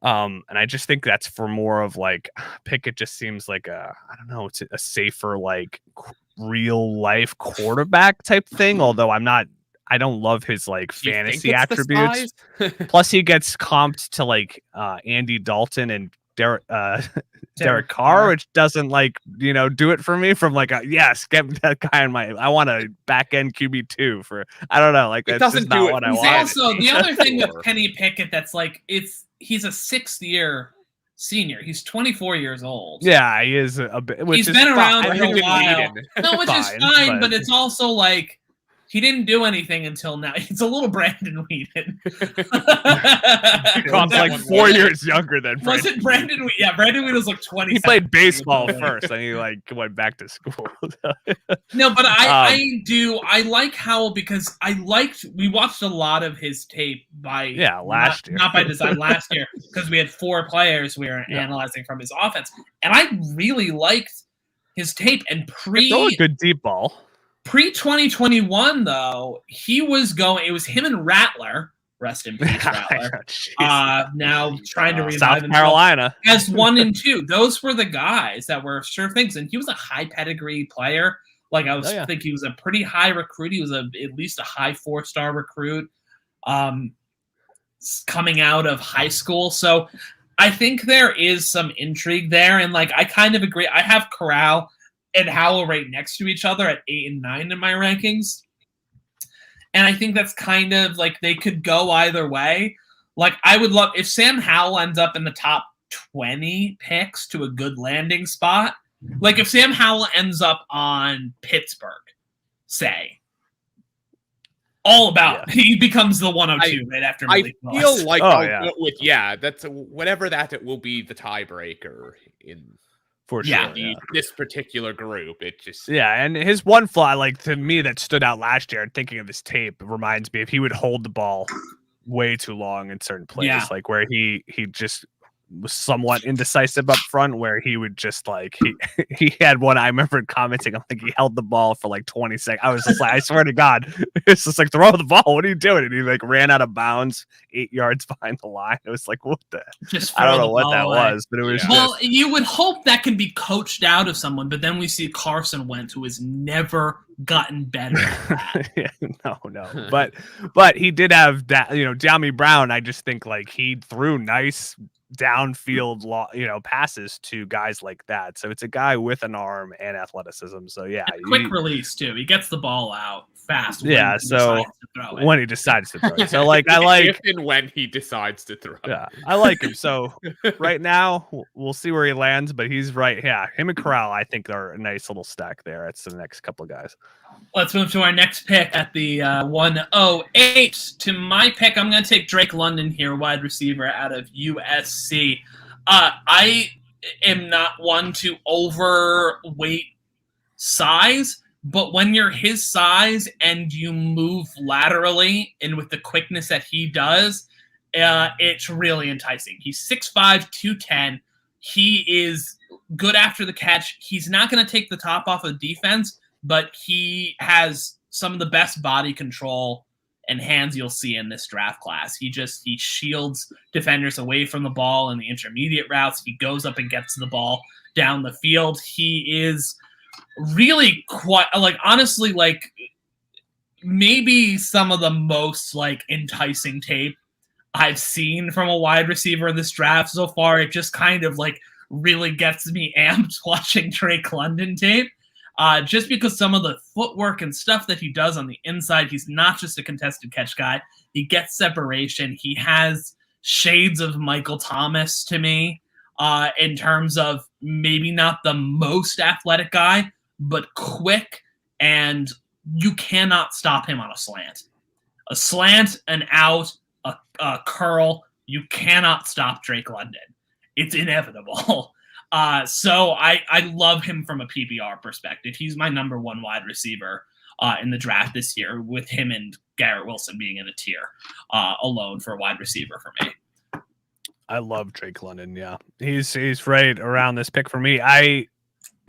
And I just think that's for more of like Pickett just seems like it's a safer like real life quarterback type thing. Although I don't love his like fantasy attributes. Plus he gets comped to like Andy Dalton and Derek Carr, which doesn't like, do it for me from like, get that guy in I want a back end QB2 for, I don't know. Like, that's just not what I want. Also, the other thing with Kenny Pickett, that's like, he's a 6th-year senior. He's 24 years old. Yeah, he is a bit. He's been around for a while. No, which is fine, but it's also like, he didn't do anything until now. It's a little Brandon Whedon. He's like 4 years younger than Brandon. Was it Brandon Whedon? Yeah, Brandon Whedon was like 20. He played baseball first, and he like went back to school. No, but I like Howell because we watched a lot of his tape last year. Not by design, last year, because we had 4 players we were analyzing from his offense. And I really liked his tape. And throw a good deep ball. Pre-2021, though, it was him and Rattler, rest in peace, Rattler, now trying to revive South Carolina as 1 and 2. Those were the guys that were sure things, and he was a high pedigree player. Like, I think he was a pretty high recruit. He was at least a high 4-star recruit coming out of high school. So I think there is some intrigue there, and, like, I kind of agree. I have Corral and Howell right next to each other at 8 and 9 in my rankings. And I think that's kind of like they could go either way. Like, I would love if Sam Howell ends up in the top 20 picks to a good landing spot. Like, if Sam Howell ends up on Pittsburgh, say, he becomes the 102 right after Malik Willis. I feel like that's whatever that it will be the tiebreaker in. For sure, this particular group, it just and his one flaw, like to me, that stood out last year. And thinking of his tape, reminds me if he would hold the ball way too long in certain plays, like where he just was somewhat indecisive up front, where he would just like he had one. I remember commenting, I'm like, he held the ball for like 20 seconds. I was just like, I swear to God, it's just like, throw the ball. What are you doing? And he like ran out of bounds 8 yards behind the line. It was like, what the? I don't know what that was, but it was. Well, you would hope that can be coached out of someone, but then we see Carson Wentz, who has never gotten better. No, but he did have that. De'Ami Brown. I just think like he threw nice downfield passes to guys like that. So it's a guy with an arm and athleticism. So quick release too. He gets the ball out fast. When he decides to throw it. So like I like if and when he decides to throw. Yeah, I like him. So right now we'll see where he lands, but he's right. Yeah, him and Corral I think are a nice little stack there. That's the next couple of guys. Let's move to our next pick at the 108. To my pick, I'm going to take Drake London here, wide receiver out of USC. I am not one to overweight size, but when you're his size and you move laterally and with the quickness that he does, it's really enticing. He's 6'5", 210. He is good after the catch. He's not going to take the top off of defense, but he has some of the best body control and hands you'll see in this draft class. He shields defenders away from the ball in the intermediate routes. He goes up and gets the ball down the field. He is really quite, like, honestly, like, maybe some of the most, like, enticing tape I've seen from a wide receiver in this draft so far. It just kind of, like, really gets me amped watching Drake London tape. just because some of the footwork and stuff that he does on the inside, he's not just a contested catch guy. He gets separation. He has shades of Michael Thomas to me in terms of maybe not the most athletic guy, but quick, and you cannot stop him on a slant. A slant, an out, a curl, you cannot stop Drake London. It's inevitable. So I love him from a PPR perspective. He's my number one wide receiver in the draft this year, with him and Garrett Wilson being in a tier alone for a wide receiver for me. I love Drake London. Yeah, he's right around this pick for me.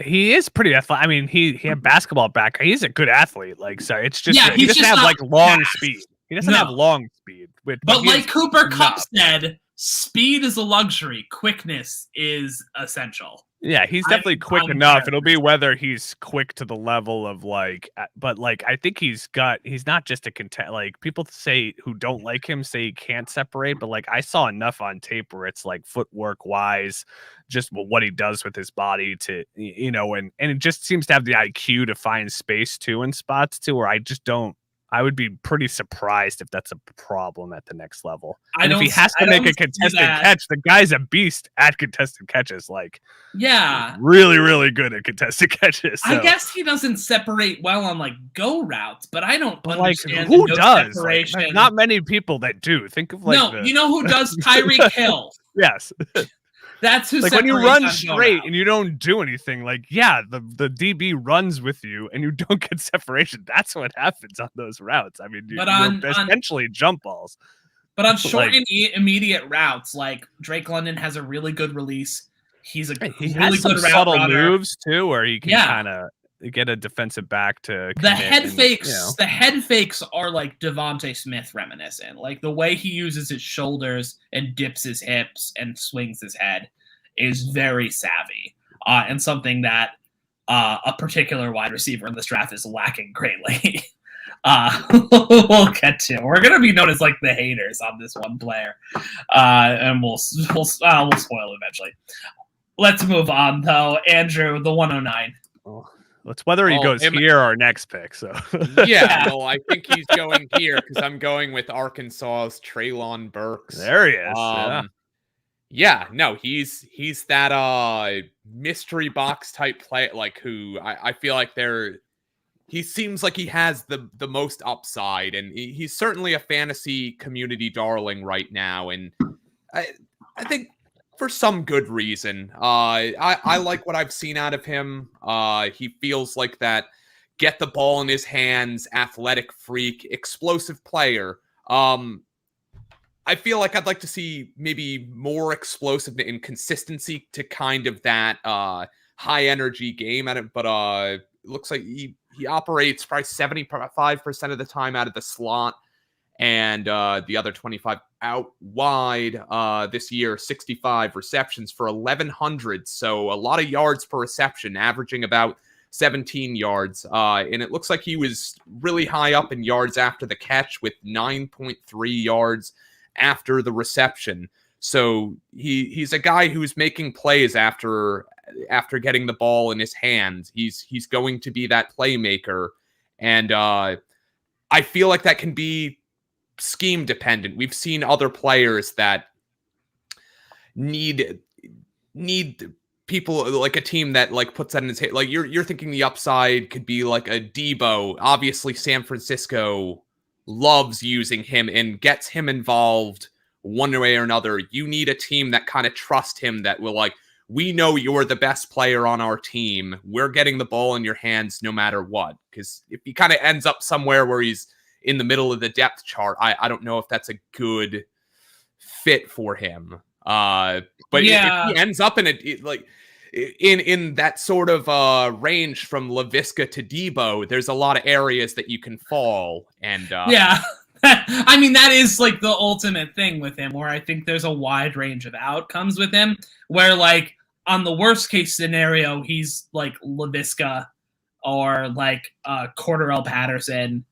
He is pretty athletic. I mean, he had basketball back. He's a good athlete. Like, so it's just he doesn't have like long speed. He doesn't have long speed. But like Cooper Kupp said, speed is a luxury. Quickness is essential. Yeah, he's definitely quick enough. It'll be whether he's quick to the level of like, but like I think he's not just a like people say who don't like him say he can't separate, but like I saw enough on tape where it's like footwork wise, just what he does with his body to, you know, and it just seems to have the IQ to find space too in spots too, where I would be pretty surprised if that's a problem at the next level. And if he has to make a contested catch, the guy's a beast at contested catches. Like, yeah, really, really good at contested catches. So. I guess he doesn't separate well on like go routes, but I don't understand. Who does? Like, not many people that do. Think of like you know who does? Tyreek Hill. Yes. That's who. Like when you run straight and you don't do anything, like the DB runs with you and you don't get separation. That's what happens on those routes. I mean, you're essentially jump balls. But on short and immediate routes, like Drake London has a really good release. He has some subtle moves too, where he can kind of get a defensive back to the head fakes. You know. The head fakes are like Devontae Smith reminiscent. Like the way he uses his shoulders and dips his hips and swings his head is very savvy, and something that a particular wide receiver in this draft is lacking greatly. We'll get to. We're gonna be known as like the haters on this one player, and we'll spoil it eventually. Let's move on though. Andrew, the 109. It's whether he goes here or next pick. So no, I think he's going here because I'm going with Arkansas's Treylon Burks. There he is. He's that mystery box type play, like who I feel like he seems like he has the most upside, and he's certainly a fantasy community darling right now, and I think for some good reason. I like what I've seen out of him. He feels like that get the ball in his hands, athletic freak, explosive player. I feel like I'd like to see maybe more explosive and consistency to kind of that high energy game at it, but it looks like he operates probably 75% of the time out of the slot, and the other 25 out wide. This year, 65 receptions for 1,100, so a lot of yards per reception, averaging about 17 yards. And it looks like he was really high up in yards after the catch with 9.3 yards after the reception. So he's a guy who's making plays after getting the ball in his hands. He's going to be that playmaker, and I feel like that can be scheme dependent. We've seen other players that need people, like a team that like puts that in his head. Like you're thinking the upside could be like a Debo. Obviously, San Francisco loves using him and gets him involved one way or another. You need a team that kind of trust him, that will like, we know you're the best player on our team. We're getting the ball in your hands no matter what. Because if he kind of ends up somewhere where he's in the middle of the depth chart, I don't know if that's a good fit for him. But if he ends up in in that sort of range from LaVisca to Debo, there's a lot of areas that you can fall. And I mean, that is like the ultimate thing with him, where I think there's a wide range of outcomes with him, where like on the worst case scenario, he's like LaVisca or like Cordarrelle Patterson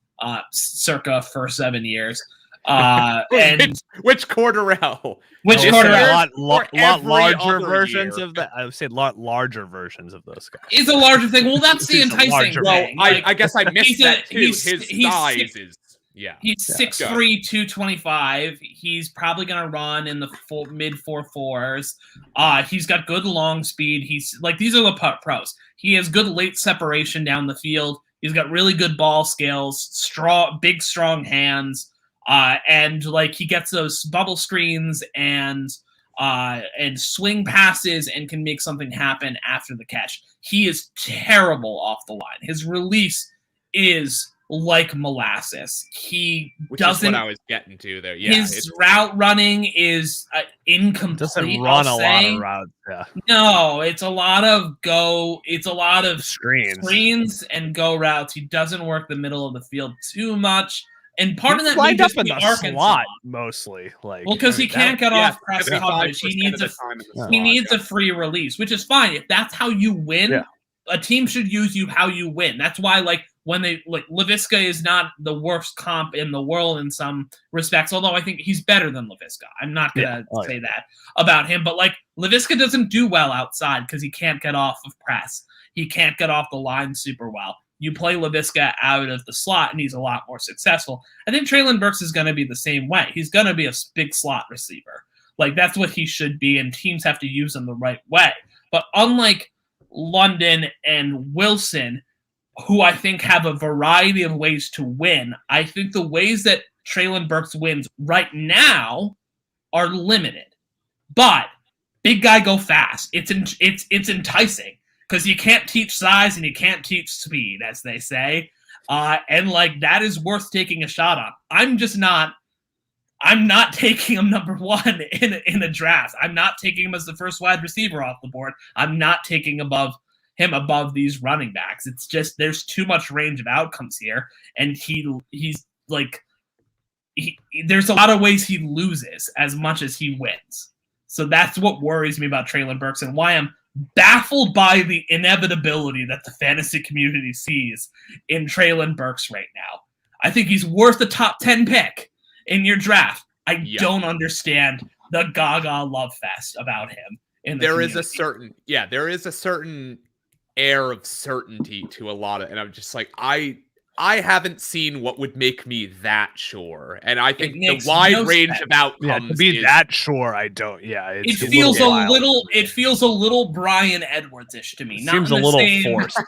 circa first 7 years. And which Corral? Which Corral? Lot larger versions of that. I would say larger versions of those guys. It's a larger thing. Well, that's the enticing thing. Well, I guess I missed that too. His size is he's 6'3", 225. He's probably gonna run in the mid 4.4s. He's got good long speed. He's like, these are the pros. He has good late separation down the field. He's got really good ball skills, big strong hands, and like he gets those bubble screens and swing passes and can make something happen after the catch. He is terrible off the line. His release is like molasses. Which is what I was getting to there. Yeah, his route running is incomplete. Doesn't run a lot of routes. Yeah. No, it's a lot of screens and go routes. He doesn't work the middle of the field too much. And part of that lined may up just in be the Arkansas. slot mostly. Because he can't get off press coverage. He needs a free release, which is fine. If that's how you win, a team should use you how you win. That's why, like, when Laviska is not the worst comp in the world in some respects, although I think he's better than Laviska. I'm not gonna say that about him, but like, Laviska doesn't do well outside because he can't get off of press. He can't get off the line super well. You play Laviska out of the slot and he's a lot more successful. I think Treylon Burks is going to be the same way. He's going to be a big slot receiver. Like, that's what he should be, and teams have to use him the right way. But unlike London and Wilson, who I think have a variety of ways to win, I think the ways that Treylon Burks wins right now are limited. But big guy go fast. It's enticing because you can't teach size and you can't teach speed, as they say. And like, that is worth taking a shot on. I'm not taking him number one in a draft. I'm not taking him as the first wide receiver off the board. I'm not taking him above these running backs. It's just, there's too much range of outcomes here, and he's like, there's a lot of ways he loses as much as he wins. So that's what worries me about Treylon Burks, and why I'm baffled by the inevitability that the fantasy community sees in Treylon Burks right now. I think he's worth a top 10 pick in your draft. I don't understand the gaga love fest about him. There is a certain air of certainty to a lot of, and I'm just like, I haven't seen what would make me that sure, and I think the wide range of outcomes to be that sure, I don't. It feels a little Brian Edwards-ish to me. It seems a little forced.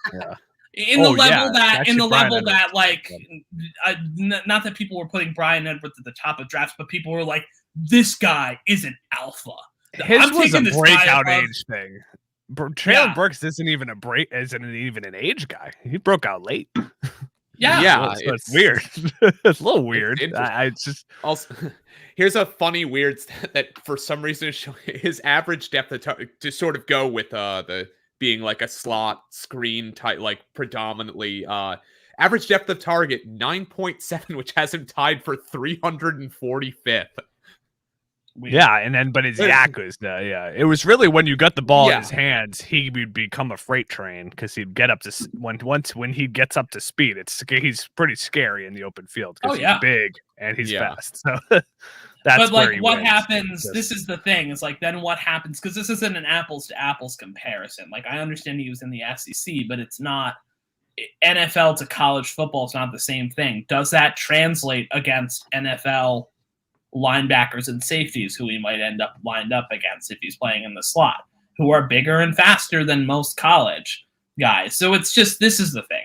In the level that, like, not that people were putting Brian Edwards at the top of drafts, but people were like, this guy is an alpha. His was a breakout age thing. Treylon Burks isn't even an age guy. He broke out late. It's weird. It's a little weird. It's just also, here's a funny weird stat that for some reason his average depth of target, to sort of go with the being like a slot screen type, like predominantly average depth of target 9.7, which has him tied for 345th. But his yak was it was really when you got the ball in his hands, he would become a freight train because he'd get up to when he gets up to speed, he's pretty scary in the open field because he's big and he's fast. So that's like, what happens? This is the thing. It's like, then what happens? Because this isn't an apples to apples comparison. Like, I understand he was in the SEC, but it's not NFL to college football. It's not the same thing. Does that translate against NFL linebackers and safeties who he might end up lined up against if he's playing in the slot, who are bigger and faster than most college guys? So it's just, this is the thing.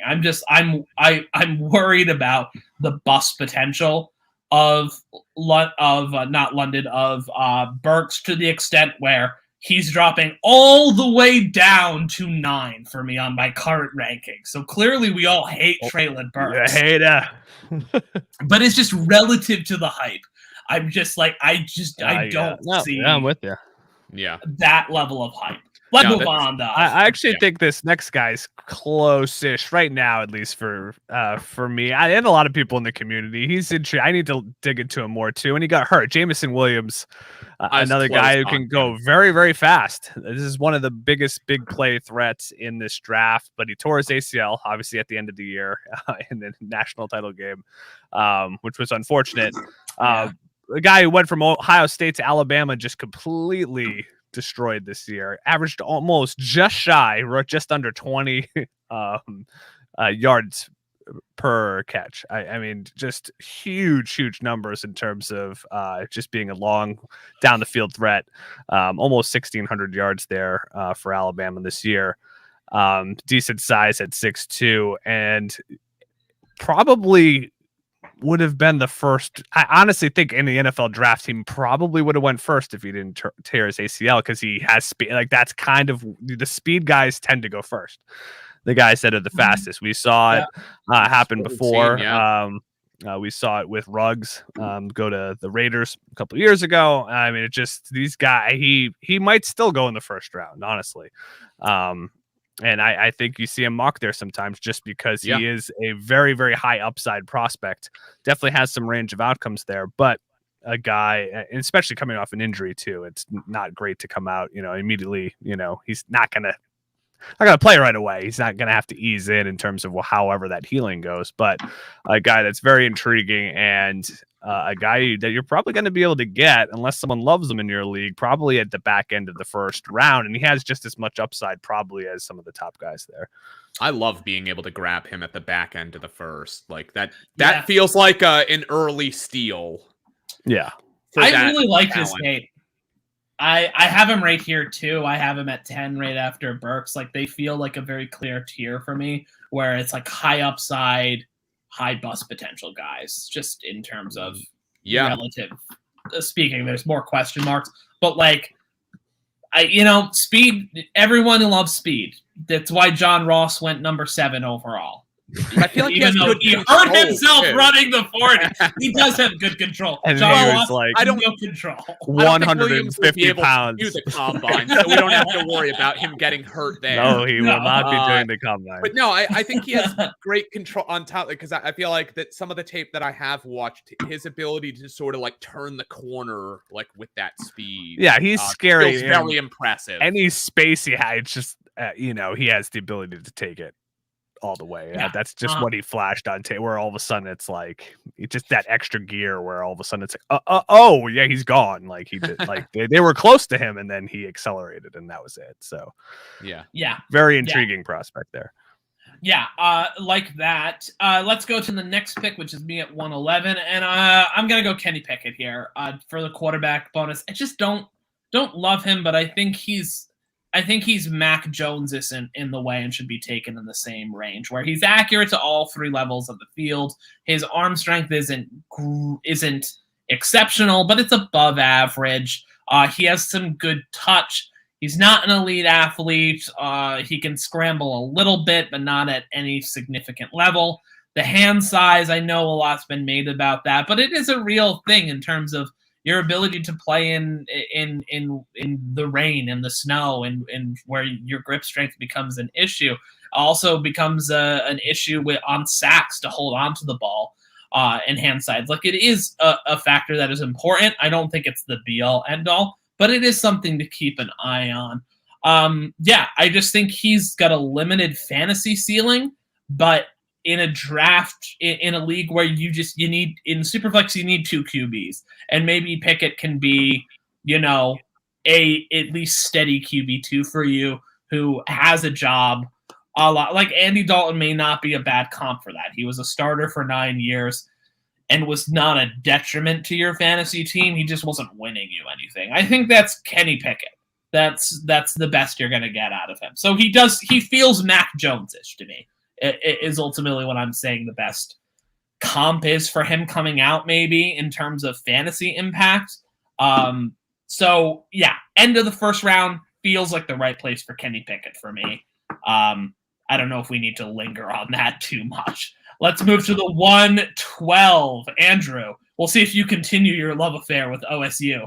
I'm worried about the bust potential of Burks to the extent where he's dropping all the way down to 9 for me on my current ranking. So clearly we all hate Treylon Burks. I hate that. But it's just relative to the hype. I'm just like, I don't see I'm with you. Yeah. That level of hype. Let's move on, though. I actually think this next guy's close-ish right now, at least for me. And a lot of people in the community. He's interesting. I need to dig into him more too. And he got hurt. Jamison Williams, another guy who can go very, very fast. This is one of the biggest big play threats in this draft. But he tore his ACL, obviously, at the end of the year in the national title game, which was unfortunate. The guy who went from Ohio State to Alabama just completely destroyed this year. Averaged almost just under 20 yards per catch. I mean, just huge numbers in terms of just being a long down the field threat. Almost 1,600 yards there for Alabama this year. Decent size at 6'2", and probably would have been the first. I honestly think in the NFL draft, he probably would have went first if he didn't tear his ACL, because he has speed. Like, that's kind of the speed guys tend to go first. The guys that are the fastest. We saw it happen before. We saw it with Ruggs go to the Raiders a couple of years ago. I mean, it just, these guys, he might still go in the first round, honestly. And I think you see him mock there sometimes just because he is a very, very high upside prospect. Definitely has some range of outcomes there, but a guy, and especially coming off an injury too, it's not great to come out, immediately, he's not going to play right away. He's not going to have to ease in terms of however that healing goes, but a guy that's very intriguing and a guy that you're probably going to be able to get, unless someone loves him in your league, probably at the back end of the first round. And he has just as much upside probably as some of the top guys there. I love being able to grab him at the back end of the first. Like that feels like an early steal. Yeah. I really like his tape. I have him right here too. I have him at 10 right after Burks. Like, they feel like a very clear tier for me, where it's like high upside, high bust potential guys, just in terms of relative speaking. There's more question marks, but like, speed, everyone loves speed. That's why John Ross went number 7 overall. I feel like even though he hurt himself running the 40, he does have good control. And John he was Ross, like, I don't know control. 150 pounds. Do the combine, so we don't have to worry about him getting hurt there. No, he will not be doing the combine. But no, I think he has great control on top, because I feel like that some of the tape that I have watched, his ability to sort of like turn the corner like with that speed. Yeah, he's scary. Feels very impressive. Any space he had, it's just he has the ability to take it all the way. That's just what he flashed on tape, where all of a sudden it's like just that extra gear where all of a sudden it's like he's gone. Like he did, like they were close to him and then he accelerated and that was it. So very intriguing prospect there. Like that. Let's go to the next pick, which is me at 111, and I'm gonna go Kenny Pickett here for the quarterback bonus. I just don't love him, but I think he's Mac Jones in the way and should be taken in the same range, where he's accurate to all 3 levels of the field. His arm strength isn't exceptional, but it's above average. He has some good touch. He's not an elite athlete. He can scramble a little bit, but not at any significant level. The hand size, I know a lot's been made about that, but it is a real thing in terms of your ability to play in the rain and the snow, and where your grip strength becomes an issue, also becomes an issue on sacks to hold on to the ball and hand sides. Like, it is a factor that is important. I don't think it's the be all end all, but it is something to keep an eye on. I just think he's got a limited fantasy ceiling, but in a draft, in a league where you need, in Superflex, you need 2 QBs, and maybe Pickett can be, at least steady QB2 for you, who has a job a lot. Like, Andy Dalton may not be a bad comp for that. He was a starter for 9 years and was not a detriment to your fantasy team. He just wasn't winning you anything. I think that's Kenny Pickett. That's the best you're going to get out of him. So he feels Mac Jones-ish to me. It is ultimately what I'm saying the best comp is for him coming out, maybe, in terms of fantasy impact. End of the first round feels like the right place for Kenny Pickett for me. I don't know if we need to linger on that too much. Let's move to the 112. Andrew, we'll see if you continue your love affair with OSU.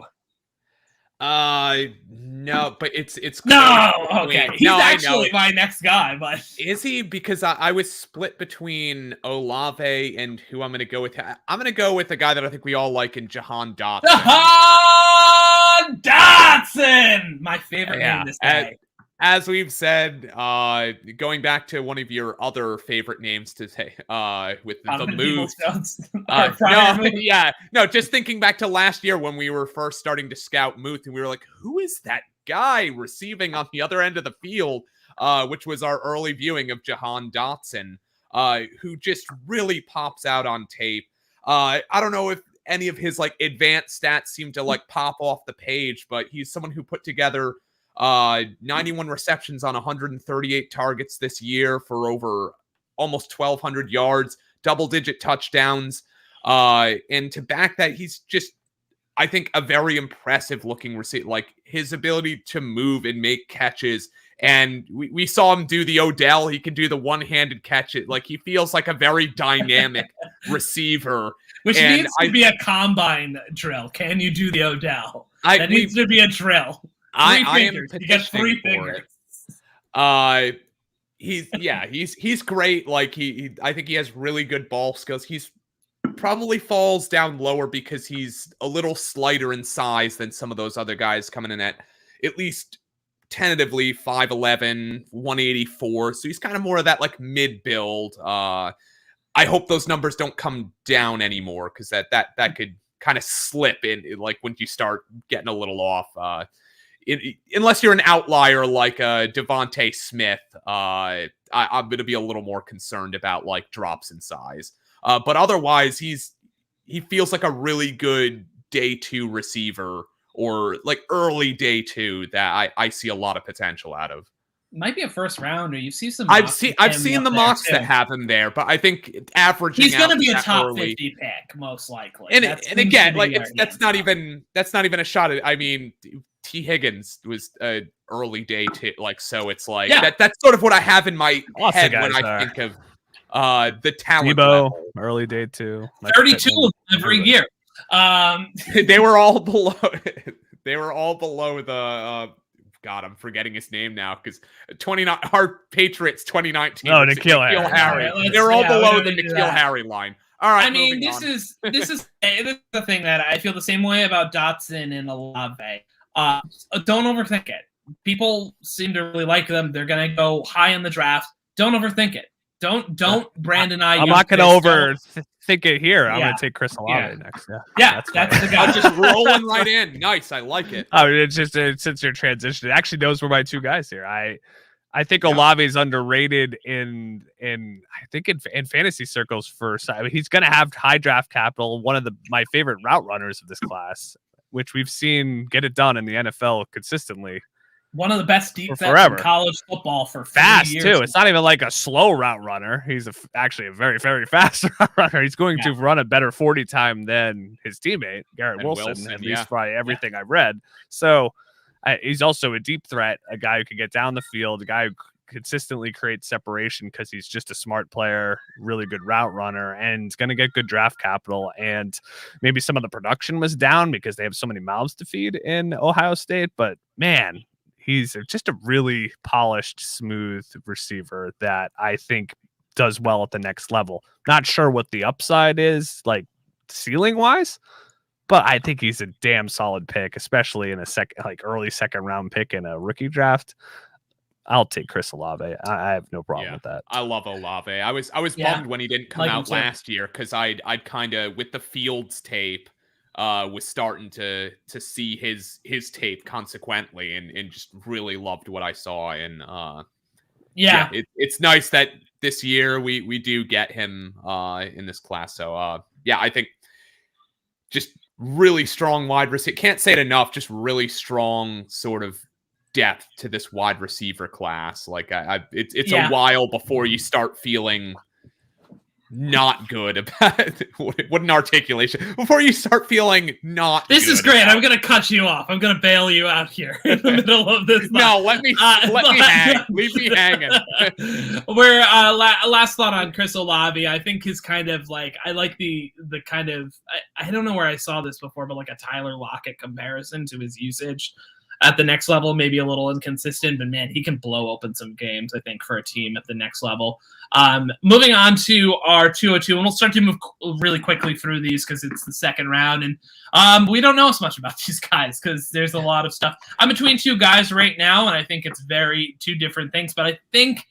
No, but it's no. close Okay, between- he's no, I actually know. my next guy, but Is he? Because I was split between Olave and who I'm going to go with. I'm going to go with the guy that I think we all like in Jahan Dotson. Jahan Dotson, my favorite name this day. As we've said, going back to one of your other favorite names to say, with the move. Just thinking back to last year when we were first starting to scout Muth, and we were like, who is that guy receiving on the other end of the field? Which was our early viewing of Jahan Dotson, who just really pops out on tape. I don't know if any of his like advanced stats seem to like pop off the page, but he's someone who put together 91 receptions on 138 targets this year for over almost 1,200 yards, double-digit touchdowns. And to back that, he's just, I think, a very impressive looking receiver. Like his ability to move and make catches. And we saw him do the Odell. He can do the one-handed catch. It like he feels like a very dynamic receiver. Which needs to be a combine drill. Can you do the Odell? That needs to be a drill. I am You get 3 fingers. He's great. Like I think he has really good ball skills. He's probably falls down lower because he's a little slighter in size than some of those other guys coming in at least tentatively 5'11", 184. So he's kind of more of that like mid build. I hope those numbers don't come down anymore because that could kind of slip in like when you start getting a little off. Unless you're an outlier like Devontae Smith, I'm going to be a little more concerned about like drops in size. But otherwise, he feels like a really good day 2 receiver or like early day 2 that I see a lot of potential out of. Might be a first rounder. You see some. I've seen the mocks that have him there, but I think averaging he's going to be a top early, 50 pick most likely. And again, like that's not even a shot at. I mean, T. Higgins was early day 2, like so. It's like that's sort of what I have in my head when I think of the talent. Debo, early day 2, 32 every year. They were all below. They were all below the. God, I'm forgetting his name now because 29 our Patriots 2019. Oh, N'Keal Harry. Right, they were all below the N'Keal Harry line. All right. I mean, this is the thing that I feel the same way about Dotson and Olave. Don't overthink it. People seem to really like them. They're gonna go high in the draft. Don't overthink it. Don't Brandon I'm not gonna overthink it here. I'm gonna take Chris Olave next. That's the guy. I'm just rolling right in. Nice, I like it. Oh, it's just since you're transitioning. Actually, those were my 2 guys here. I think Olave is underrated in I think in fantasy circles first. I mean, he's gonna have high draft capital. One of my favorite route runners of this class, which we've seen get it done in the NFL consistently. One of the best deep threats in college football for fast years. too. It's not even like a slow route runner. He's actually a very, very fast route runner. He's going to run a better 40 time than his teammate Garrett Wilson, at least by everything I've read. So he's also a deep threat, a guy who can get down the field, a guy who consistently creates separation because he's just a smart player, really good route runner, and is going to get good draft capital. And maybe some of the production was down because they have so many mouths to feed in Ohio State, but man, he's just a really polished, smooth receiver that I think does well at the next level. Not sure what the upside is, like ceiling wise, but I think he's a damn solid pick, especially in a early second round pick in a rookie draft. I'll take Chris Olave. I have no problem with that. I love Olave. I was bummed when he didn't come out last year because I'd kind of with the Fields tape. Was starting to see his tape consequently and just really loved what I saw. And it's nice that this year we do get him in this class. So I think just really strong wide receiver. Can't say it enough. Just really strong sort of depth to this wide receiver class. Like it's a while before you start feeling not good about what an articulation before you start feeling not this good is great. about. I'm gonna cut you off. I'm gonna bail you out here in the middle of this. No, let me hang. Leave me hanging. Where last thought on Chris Olave, I think his kind of like I like the kind of I don't know where I saw this before, but like a Tyler Lockett comparison to his usage at the next level, maybe a little inconsistent, but man, he can blow open some games, I think, for a team at the next level. Moving on to our 202, and we'll start to move really quickly through these because it's the second round, and we don't know as much about these guys because there's a lot of stuff. I'm between two guys right now, and I think it's two different things, but I think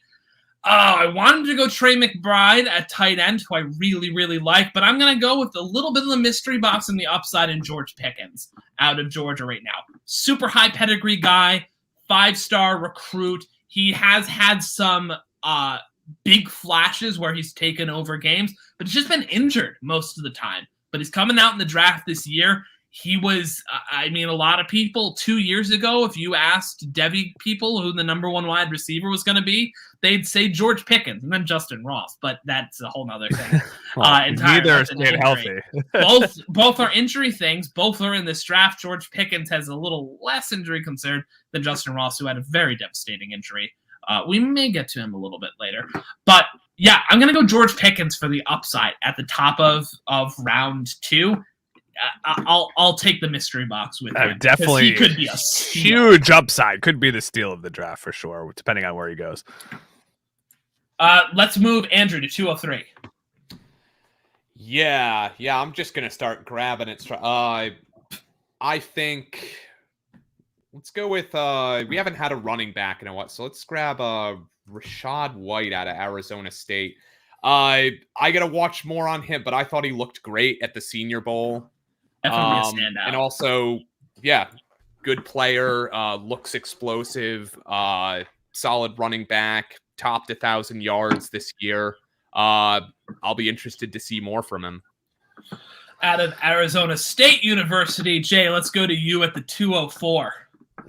I wanted to go Trey McBride at tight end, who I really, really like, but I'm going to go with a little bit of the mystery box and the upside in George Pickens out of Georgia right now. Super high pedigree guy, 5-star recruit. He has had some big flashes where he's taken over games, but he's just been injured most of the time. But he's coming out in the draft this year. He was, a lot of people 2 years ago, if you asked Devy people who the number one wide receiver was going to be, they'd say George Pickens and then Justin Ross, but that's a whole nother thing. Neither stayed healthy. both are injury things. Both are in this draft. George Pickens has a little less injury concern than Justin Ross, who had a very devastating injury. We may get to him a little bit later. But, yeah, I'm going to go George Pickens for the upside at the top of round 2. I'll take the mystery box with him. Definitely, he could be a huge upside. Could be the steal of the draft for sure, depending on where he goes. Let's move Andrew to 203. Yeah. I'm just gonna start grabbing it. I think let's go with. We haven't had a running back in a while, so let's grab Rashad White out of Arizona State. I gotta watch more on him, but I thought he looked great at the Senior Bowl. Definitely a standout. And also, good player, looks explosive, solid running back, topped 1,000 yards this year. I'll be interested to see more from him. Out of Arizona State University, Jay, let's go to you at the 204.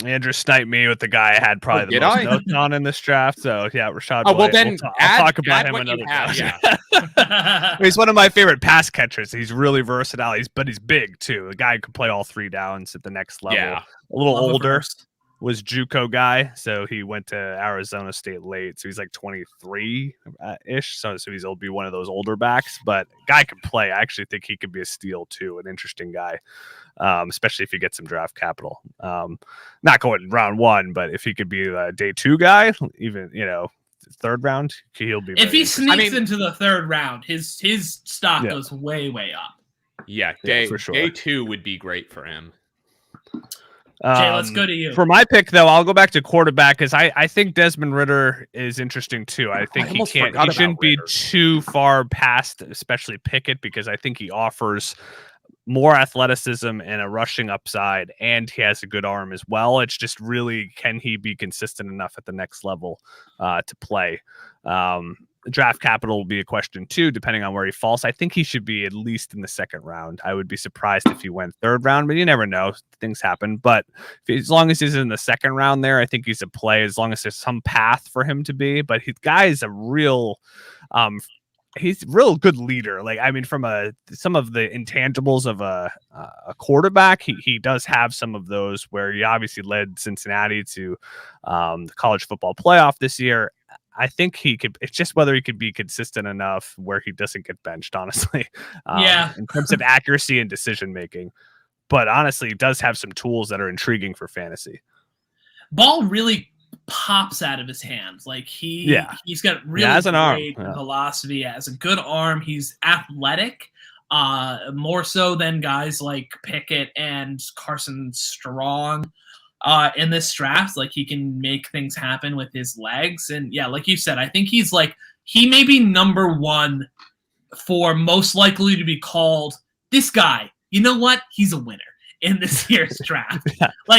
Andrew sniped me with the guy I had probably the most notes on in this draft. So, Rashad White. Well, then I'll talk about him another time. He's one of my favorite pass catchers. He's really versatile, but he's big, too. The guy could play all 3 downs at the next level. Yeah. A little older. Was JUCO guy, so he went to Arizona State late. So he's like 23-ish. So he'll be one of those older backs. But guy can play. I actually think he could be a steal, too. An interesting guy. Especially if you get some draft capital. Not going round 1, but if he could be a day 2 guy, even 3rd round, he'll be. If he sneaks into the 3rd round, his stock goes way up. Yeah, for sure. Day 2 would be great for him. Jay, let's go to you. For my pick, though, I'll go back to quarterback because I think Desmond Ritter is interesting too. I think he shouldn't be too far past, especially Pickett, because I think he offers more athleticism and a rushing upside, and he has a good arm as well. It's just really, can he be consistent enough at the next level to play? Draft capital will be a question too, depending on where he falls. I think he should be at least in the 2nd round. I would be surprised if he went 3rd round, but you never know. Things happen. But as long as he's in the 2nd round there, I think he's a play as long as there's some path for him to be. But his guy is a real he's a real good leader. From some of the intangibles of a quarterback, he does have some of those where he obviously led Cincinnati to the college football playoff this year. I think he could. It's just whether he could be consistent enough where he doesn't get benched, honestly. In terms of accuracy and decision making. But honestly, he does have some tools that are intriguing for fantasy. Ball really pops out of his hands. He's got really great velocity, has a good arm. He's athletic, more so than guys like Pickett and Carson Strong. In this draft, he can make things happen with his legs. And like you said, I think he may be number 1 for most likely to be called this guy. You know what? He's a winner in this year's draft.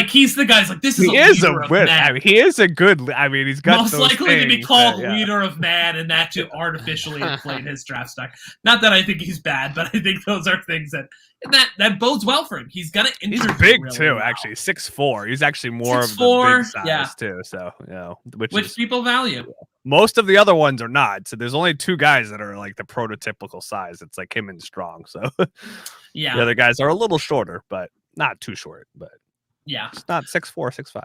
He's the guy's this is a winner. He is a good. He's got most likely to be called leader of man, and that to artificially inflate his draft stock. Not that I think he's bad, but I think those are things that that bodes well for him. He's gonna He's big really too, well. Actually 6'4". He's actually more 6'4", of the big size too. So which people value. Most of the other ones are not. So there's only 2 guys that are like the prototypical size. It's like him and Strong. So the other guys are a little shorter, but not too short. But it's not 6'4", 6'5".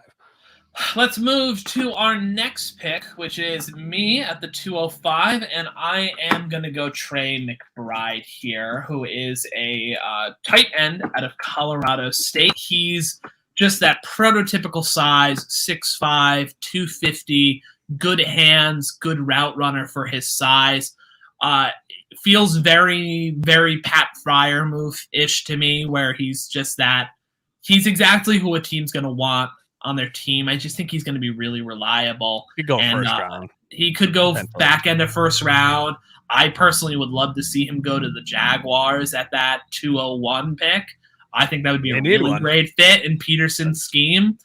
Let's move to our next pick, which is me at the 205, and I am going to go Trey McBride here, who is a tight end out of Colorado State. He's just that prototypical size, 6'5", 250, good hands, good route runner for his size. Feels very, very Pat Fryer move-ish to me, where he's just that. He's exactly who a team's going to want on their team. I just think he's going to be really reliable. He could go first round. He could go back end of first round. I personally would love to see him go to the Jaguars at that 201 pick. I think that would be a really great fit in Peterson's scheme,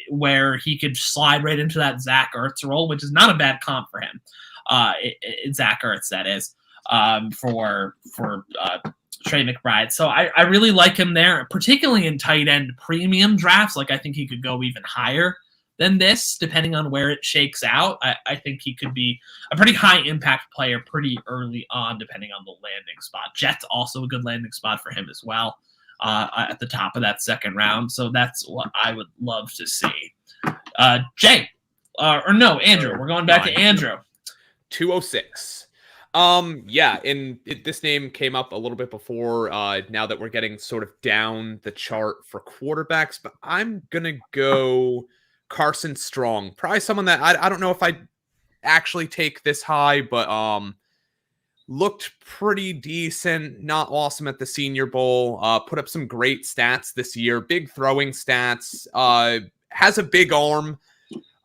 where he could slide right into that Zach Ertz role, which is not a bad comp for him. Zach Ertz, that is, for Trey McBride. So I really like him there, particularly in tight end premium drafts. Like, I think he could go even higher than this, depending on where it shakes out. I think he could be a pretty high impact player pretty early on, depending on the landing spot. Jets also a good landing spot for him as well, at the top of that second round. So that's what I would love to see. Andrew, we're going back to Andrew. 206. This name came up a little bit before, now that we're getting sort of down the chart for quarterbacks, but I'm going to go Carson Strong. Probably someone that I don't know if I'd actually take this high, but looked pretty decent, not awesome at the Senior Bowl, put up some great stats this year, big throwing stats, has a big arm.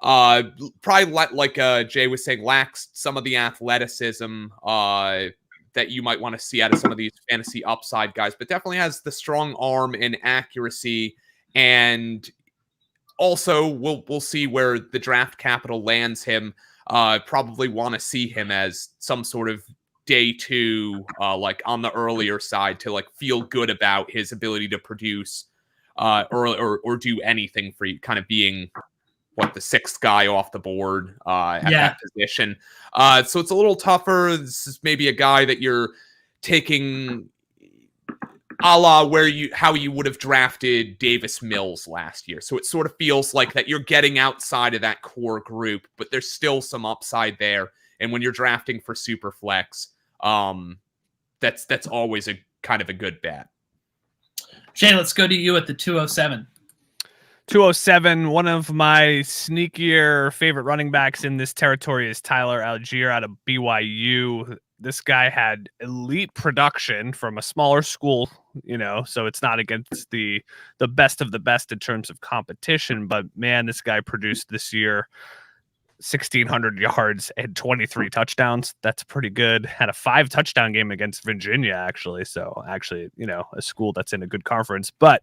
Probably like Jay was saying, lacks some of the athleticism that you might want to see out of some of these fantasy upside guys, but definitely has the strong arm and accuracy. And also, we'll see where the draft capital lands him. Probably want to see him as some sort of day 2, like on the earlier side, to like feel good about his ability to produce or do anything for you, kind of being the 6th guy off the board at that position. So it's a little tougher. This is maybe a guy that you're taking a la how you would have drafted Davis Mills last year. So it sort of feels like that you're getting outside of that core group, but there's still some upside there. And when you're drafting for Superflex, that's always a kind of a good bet. Shane, let's go to you at the 207. 207, one of my sneakier favorite running backs in this territory is Tyler Algier out of BYU. This guy had elite production from a smaller school, so it's not against the best of the best in terms of competition, but man, this guy produced this year 1,600 yards and 23 touchdowns. That's pretty good. Had a 5 touchdown game against Virginia, actually. So actually, a school that's in a good conference, but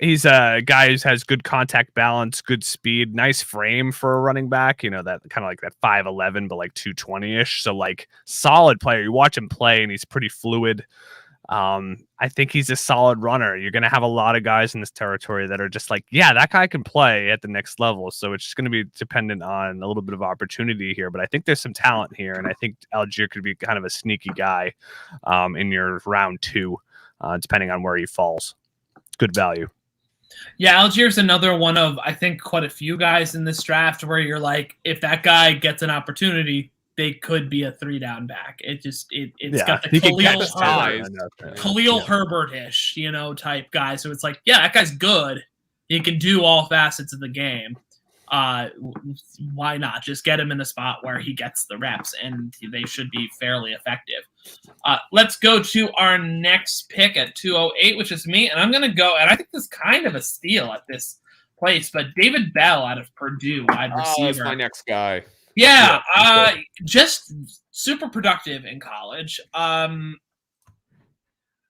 he's a guy who has good contact balance, good speed, nice frame for a running back, that kind of like that 5'11", but like 220-ish. So like solid player. You watch him play and he's pretty fluid. I think he's a solid runner. You're going to have a lot of guys in this territory that are just like, yeah, that guy can play at the next level. So it's just going to be dependent on a little bit of opportunity here, but I think there's some talent here. And I think Algier could be kind of a sneaky guy, in your round 2, depending on where he falls. Good value. Yeah, Algier's another one of, I think, quite a few guys in this draft where you're like, if that guy gets an opportunity, they could be a 3-down back. It's got the Khalil Herbert-ish, type guy. So it's like, yeah, that guy's good. He can do all facets of the game. Why not just get him in a spot where he gets the reps, and they should be fairly effective. Let's go to our next pick at 208, which is me, and I'm going to go, and I think this is kind of a steal at this place, but David Bell out of Purdue, wide receiver. That's my next guy. Yeah, just super productive in college.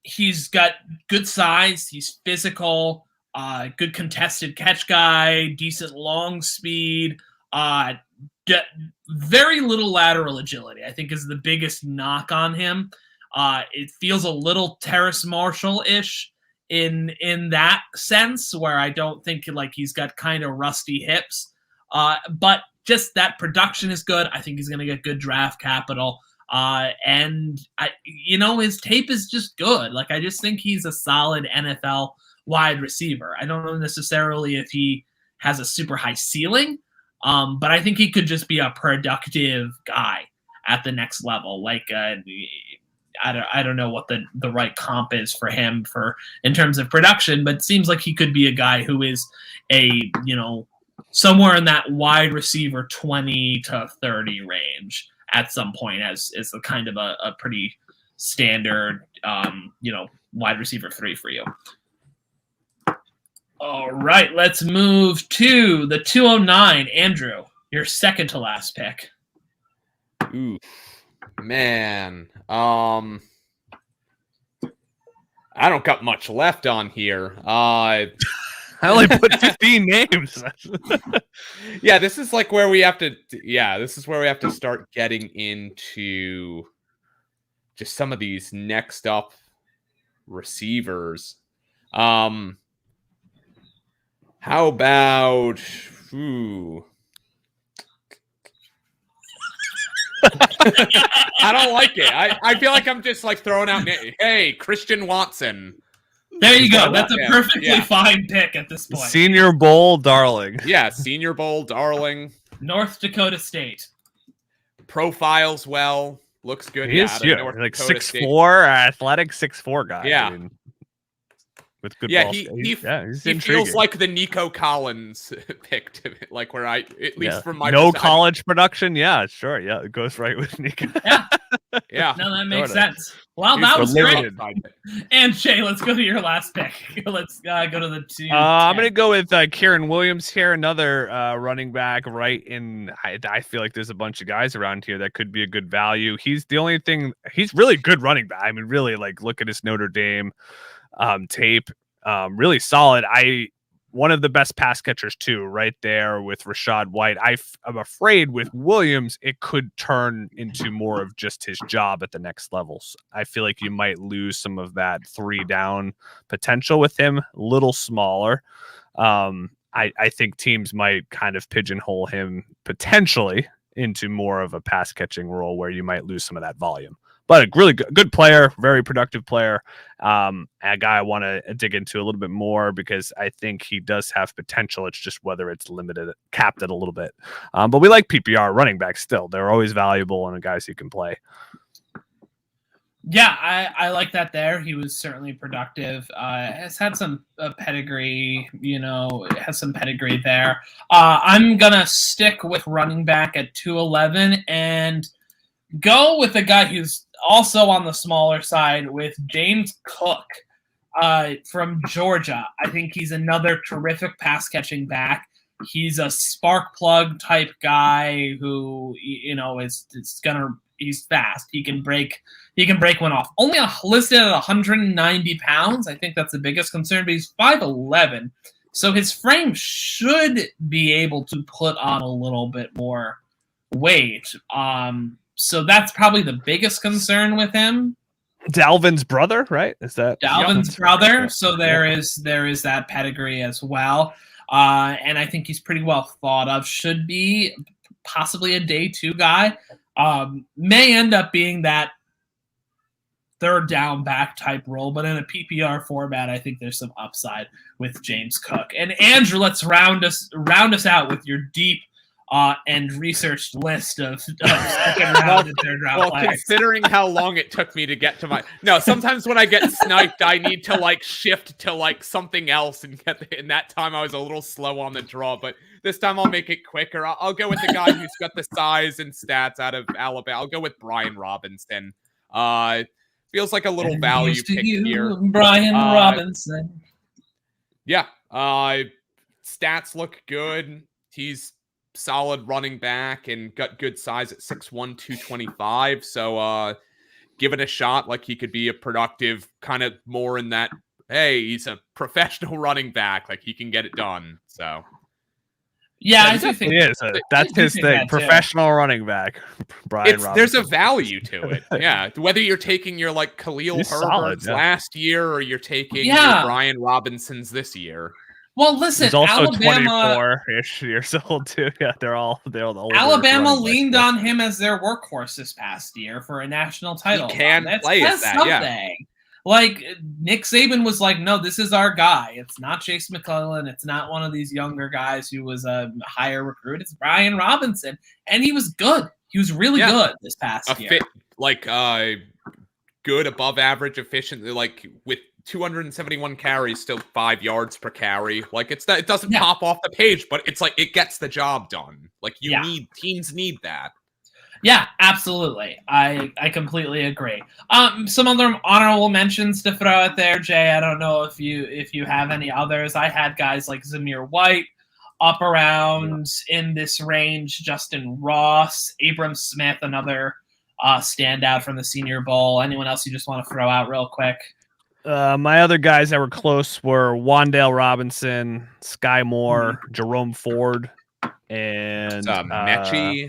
He's got good size. He's physical. Good contested catch guy. Decent long speed. Very little lateral agility, I think, is the biggest knock on him. It feels a little Terrace Marshall-ish in that sense, where I don't think like he's got kind of rusty hips. But just that production is good. I think he's going to get good draft capital. And his tape is just good. Like, I just think he's a solid NFL wide receiver. I don't know necessarily if he has a super high ceiling, but I think he could just be a productive guy at the next level. Like, I don't know what the right comp is for him in terms of production, but it seems like he could be a guy who is somewhere in that wide receiver 20 to 30 range at some point as a kind of a pretty standard, wide receiver 3 for you. All right, let's move to the 209. Andrew, your second to last pick. Ooh, man. I don't got much left on here. I only put 15 names. Yeah, this is like where we have to. Yeah, this is where we have to start getting into just some of these next up receivers. How about? I don't like it. I feel like I'm just like throwing out. Hey, Christian Watson. There you go. That's a perfectly fine pick at this point. Senior Bowl darling. Yeah, Senior Bowl darling. North Dakota State. Profiles well. Looks good. He is like 6'4", athletic 6'4" guy. Yeah. I mean, with good yeah, ball. He feels like the Nico Collins pick to me, like where at least from my no college production. Yeah, sure. Yeah, it goes right with Nico. Yeah. Yeah. No, that makes sense. Well, that was great. And Shay, let's go to your last pick. Let's go to the 2. I'm going to go with Kieran Williams here, another running back right in. I feel like there's a bunch of guys around here that could be a good value. He's the only thing. He's really good running back. I mean, really, like, look at his Notre Dame tape. Really solid. One of the best pass catchers too, right there with Rashad White. I'm afraid with Williams, it could turn into more of just his job at the next levels. I feel like you might lose some of that 3 down potential with him, a little smaller. I think teams might kind of pigeonhole him potentially into more of a pass catching role where you might lose some of that volume. But a really good player, very productive player. A guy I want to dig into a little bit more because I think he does have potential. It's just whether it's capped it a little bit. But we like PPR running backs still. They're always valuable and guys who can play. Yeah, I like that there. He was certainly productive. Has had some pedigree, has some pedigree there. I'm going to stick with running back at 211 and go with a guy who's also on the smaller side with James Cook from Georgia. I think he's another terrific pass catching back. He's a spark plug type guy who, he's fast. He can break one off. Only listed at 190 pounds. I think that's the biggest concern, but he's 5'11". So his frame should be able to put on a little bit more weight. So that's probably the biggest concern with him. Dalvin's brother, right? Is that Dalvin's brother? So there is that pedigree as well. And I think he's pretty well thought of. Should be possibly a day 2 guy. May end up being that third down back type role, but in a PPR format, I think there's some upside with James Cook. And Andrew, let's round us out with your deep and researched list of second round and third round players. Considering how long it took me to get to sometimes when I get sniped, I need to like shift to like something else and in that time I was a little slow on the draw, but this time I'll make it quicker. I'll go with the guy who's got the size and stats out of Alabama. I'll go with Brian Robinson. Feels like a little value pick here. Brian Robinson. Yeah. Stats look good. He's solid running back and got good size at 6'1", 225. So give it a shot. Like he could be a productive kind of more in that, hey, he's a professional running back. Like he can get it done. So Yeah, I do think he is. That's his thing. Professional running back, Brian Robinson. There's a value to it. Yeah, whether you're taking your like Khalil Herbert's last year or you're taking your Brian Robinsons this year. Well, listen, he's also Alabama 24-ish years old too. Yeah, they're all the older. Alabama leaned on him as their workhorse this past year for a national title. He can play as that. Yeah. Like, Nick Saban was like, no, this is our guy. It's not Chase McClellan. It's not one of these younger guys who was a higher recruit. It's Brian Robinson. And he was good. He was really good this past year. Good above average efficiency, like with 271 carries, still 5 yards per carry. Like it doesn't pop off the page, but it's like it gets the job done. Like teams need that. Yeah, absolutely. I completely agree. Some other honorable mentions to throw out there, Jay. I don't know if you have any others. I had guys like Zamir White up around in this range, Justin Ross, Abram Smith, another standout from the Senior Bowl. Anyone else you just want to throw out real quick? My other guys that were close were Wan'Dale Robinson, Sky Moore, Jerome Ford, and Mechie.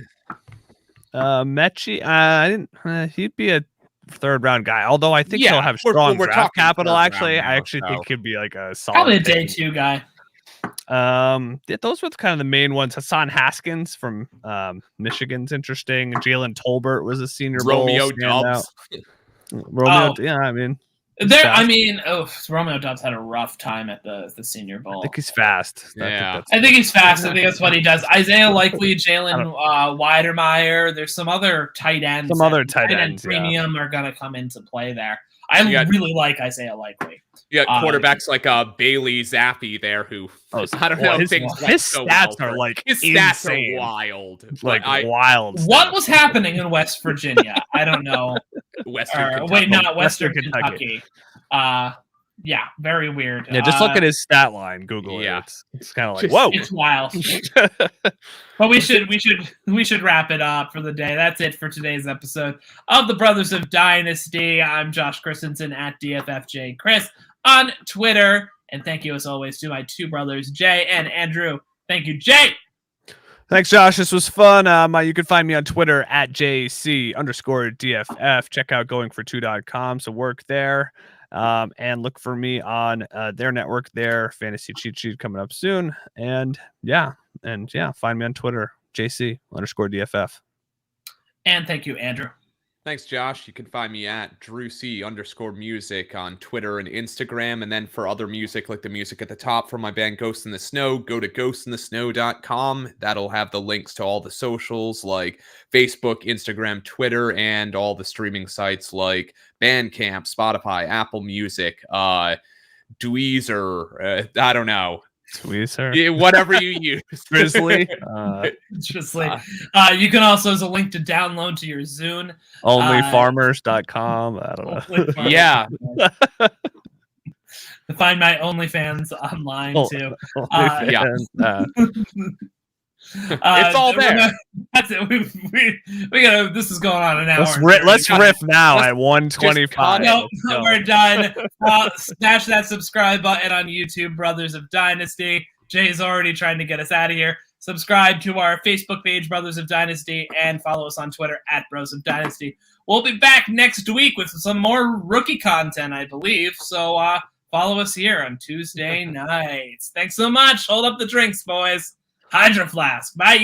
Mechie, I didn't. He'd be a third round guy. Although I think he'll have strong draft capital. Actually, I think he'd be like a solid. Probably a day 2 guy. Those were kind of the main ones. Hassan Haskins from Michigan's interesting. Jalen Tolbert was a Senior Bowl. Romeo Doubs. Yeah, I mean. Romeo Doubs had a rough time at the Senior Bowl. I think he's fast. I think he's fast. I think that's what he does. Isaiah Likely, Jalen Weidermeyer. There's some other tight ends. Some other tight ends premium are going to come into play there. I really like Isaiah Likely. You got quarterbacks like Bailey Zappi there who I don't know. His stats are like his stats are wild. Wild. What was happening in West Virginia? I don't know. Western Kentucky. Yeah, very weird. Yeah, just look at his stat line. Google it. It's kind of like whoa. It's wild. But we should wrap it up for the day. That's it for today's episode of the Brothers of Dynasty. I'm Josh Christensen at DFFJ Chris on Twitter, and thank you as always to my two brothers Jay and Andrew. Thank you, Jay. Thanks, Josh. This was fun. You can find me on Twitter at JC_DFF. Check out goingfor2.com. So work there. And look for me on their network there. Fantasy Cheat Sheet coming up soon. And find me on Twitter, JC_DFF. And thank you, Andrew. Thanks, Josh. You can find me at DrewC_music on Twitter and Instagram. And then for other music, like the music at the top from my band Ghost in the Snow, go to ghostinthesnow.com. That'll have the links to all the socials like Facebook, Instagram, Twitter, and all the streaming sites like Bandcamp, Spotify, Apple Music, Dweezer, I don't know. Tweezer. Yeah, whatever you use. Drizzly. You can also, as a link to download to your Zune. Onlyfarmers.com. I don't know. Yeah. Find my OnlyFans online too. It's all there. That's it. We gotta. This is going on an hour. Let's riff now at 1:25. No, we're done. Smash that subscribe button on YouTube, Brothers of Dynasty. Jay's already trying to get us out of here. Subscribe to our Facebook page, Brothers of Dynasty, and follow us on Twitter at Bros of Dynasty. We'll be back next week with some more rookie content, I believe. So follow us here on Tuesday nights. Thanks so much. Hold up the drinks, boys. Hydro Flask. Bye.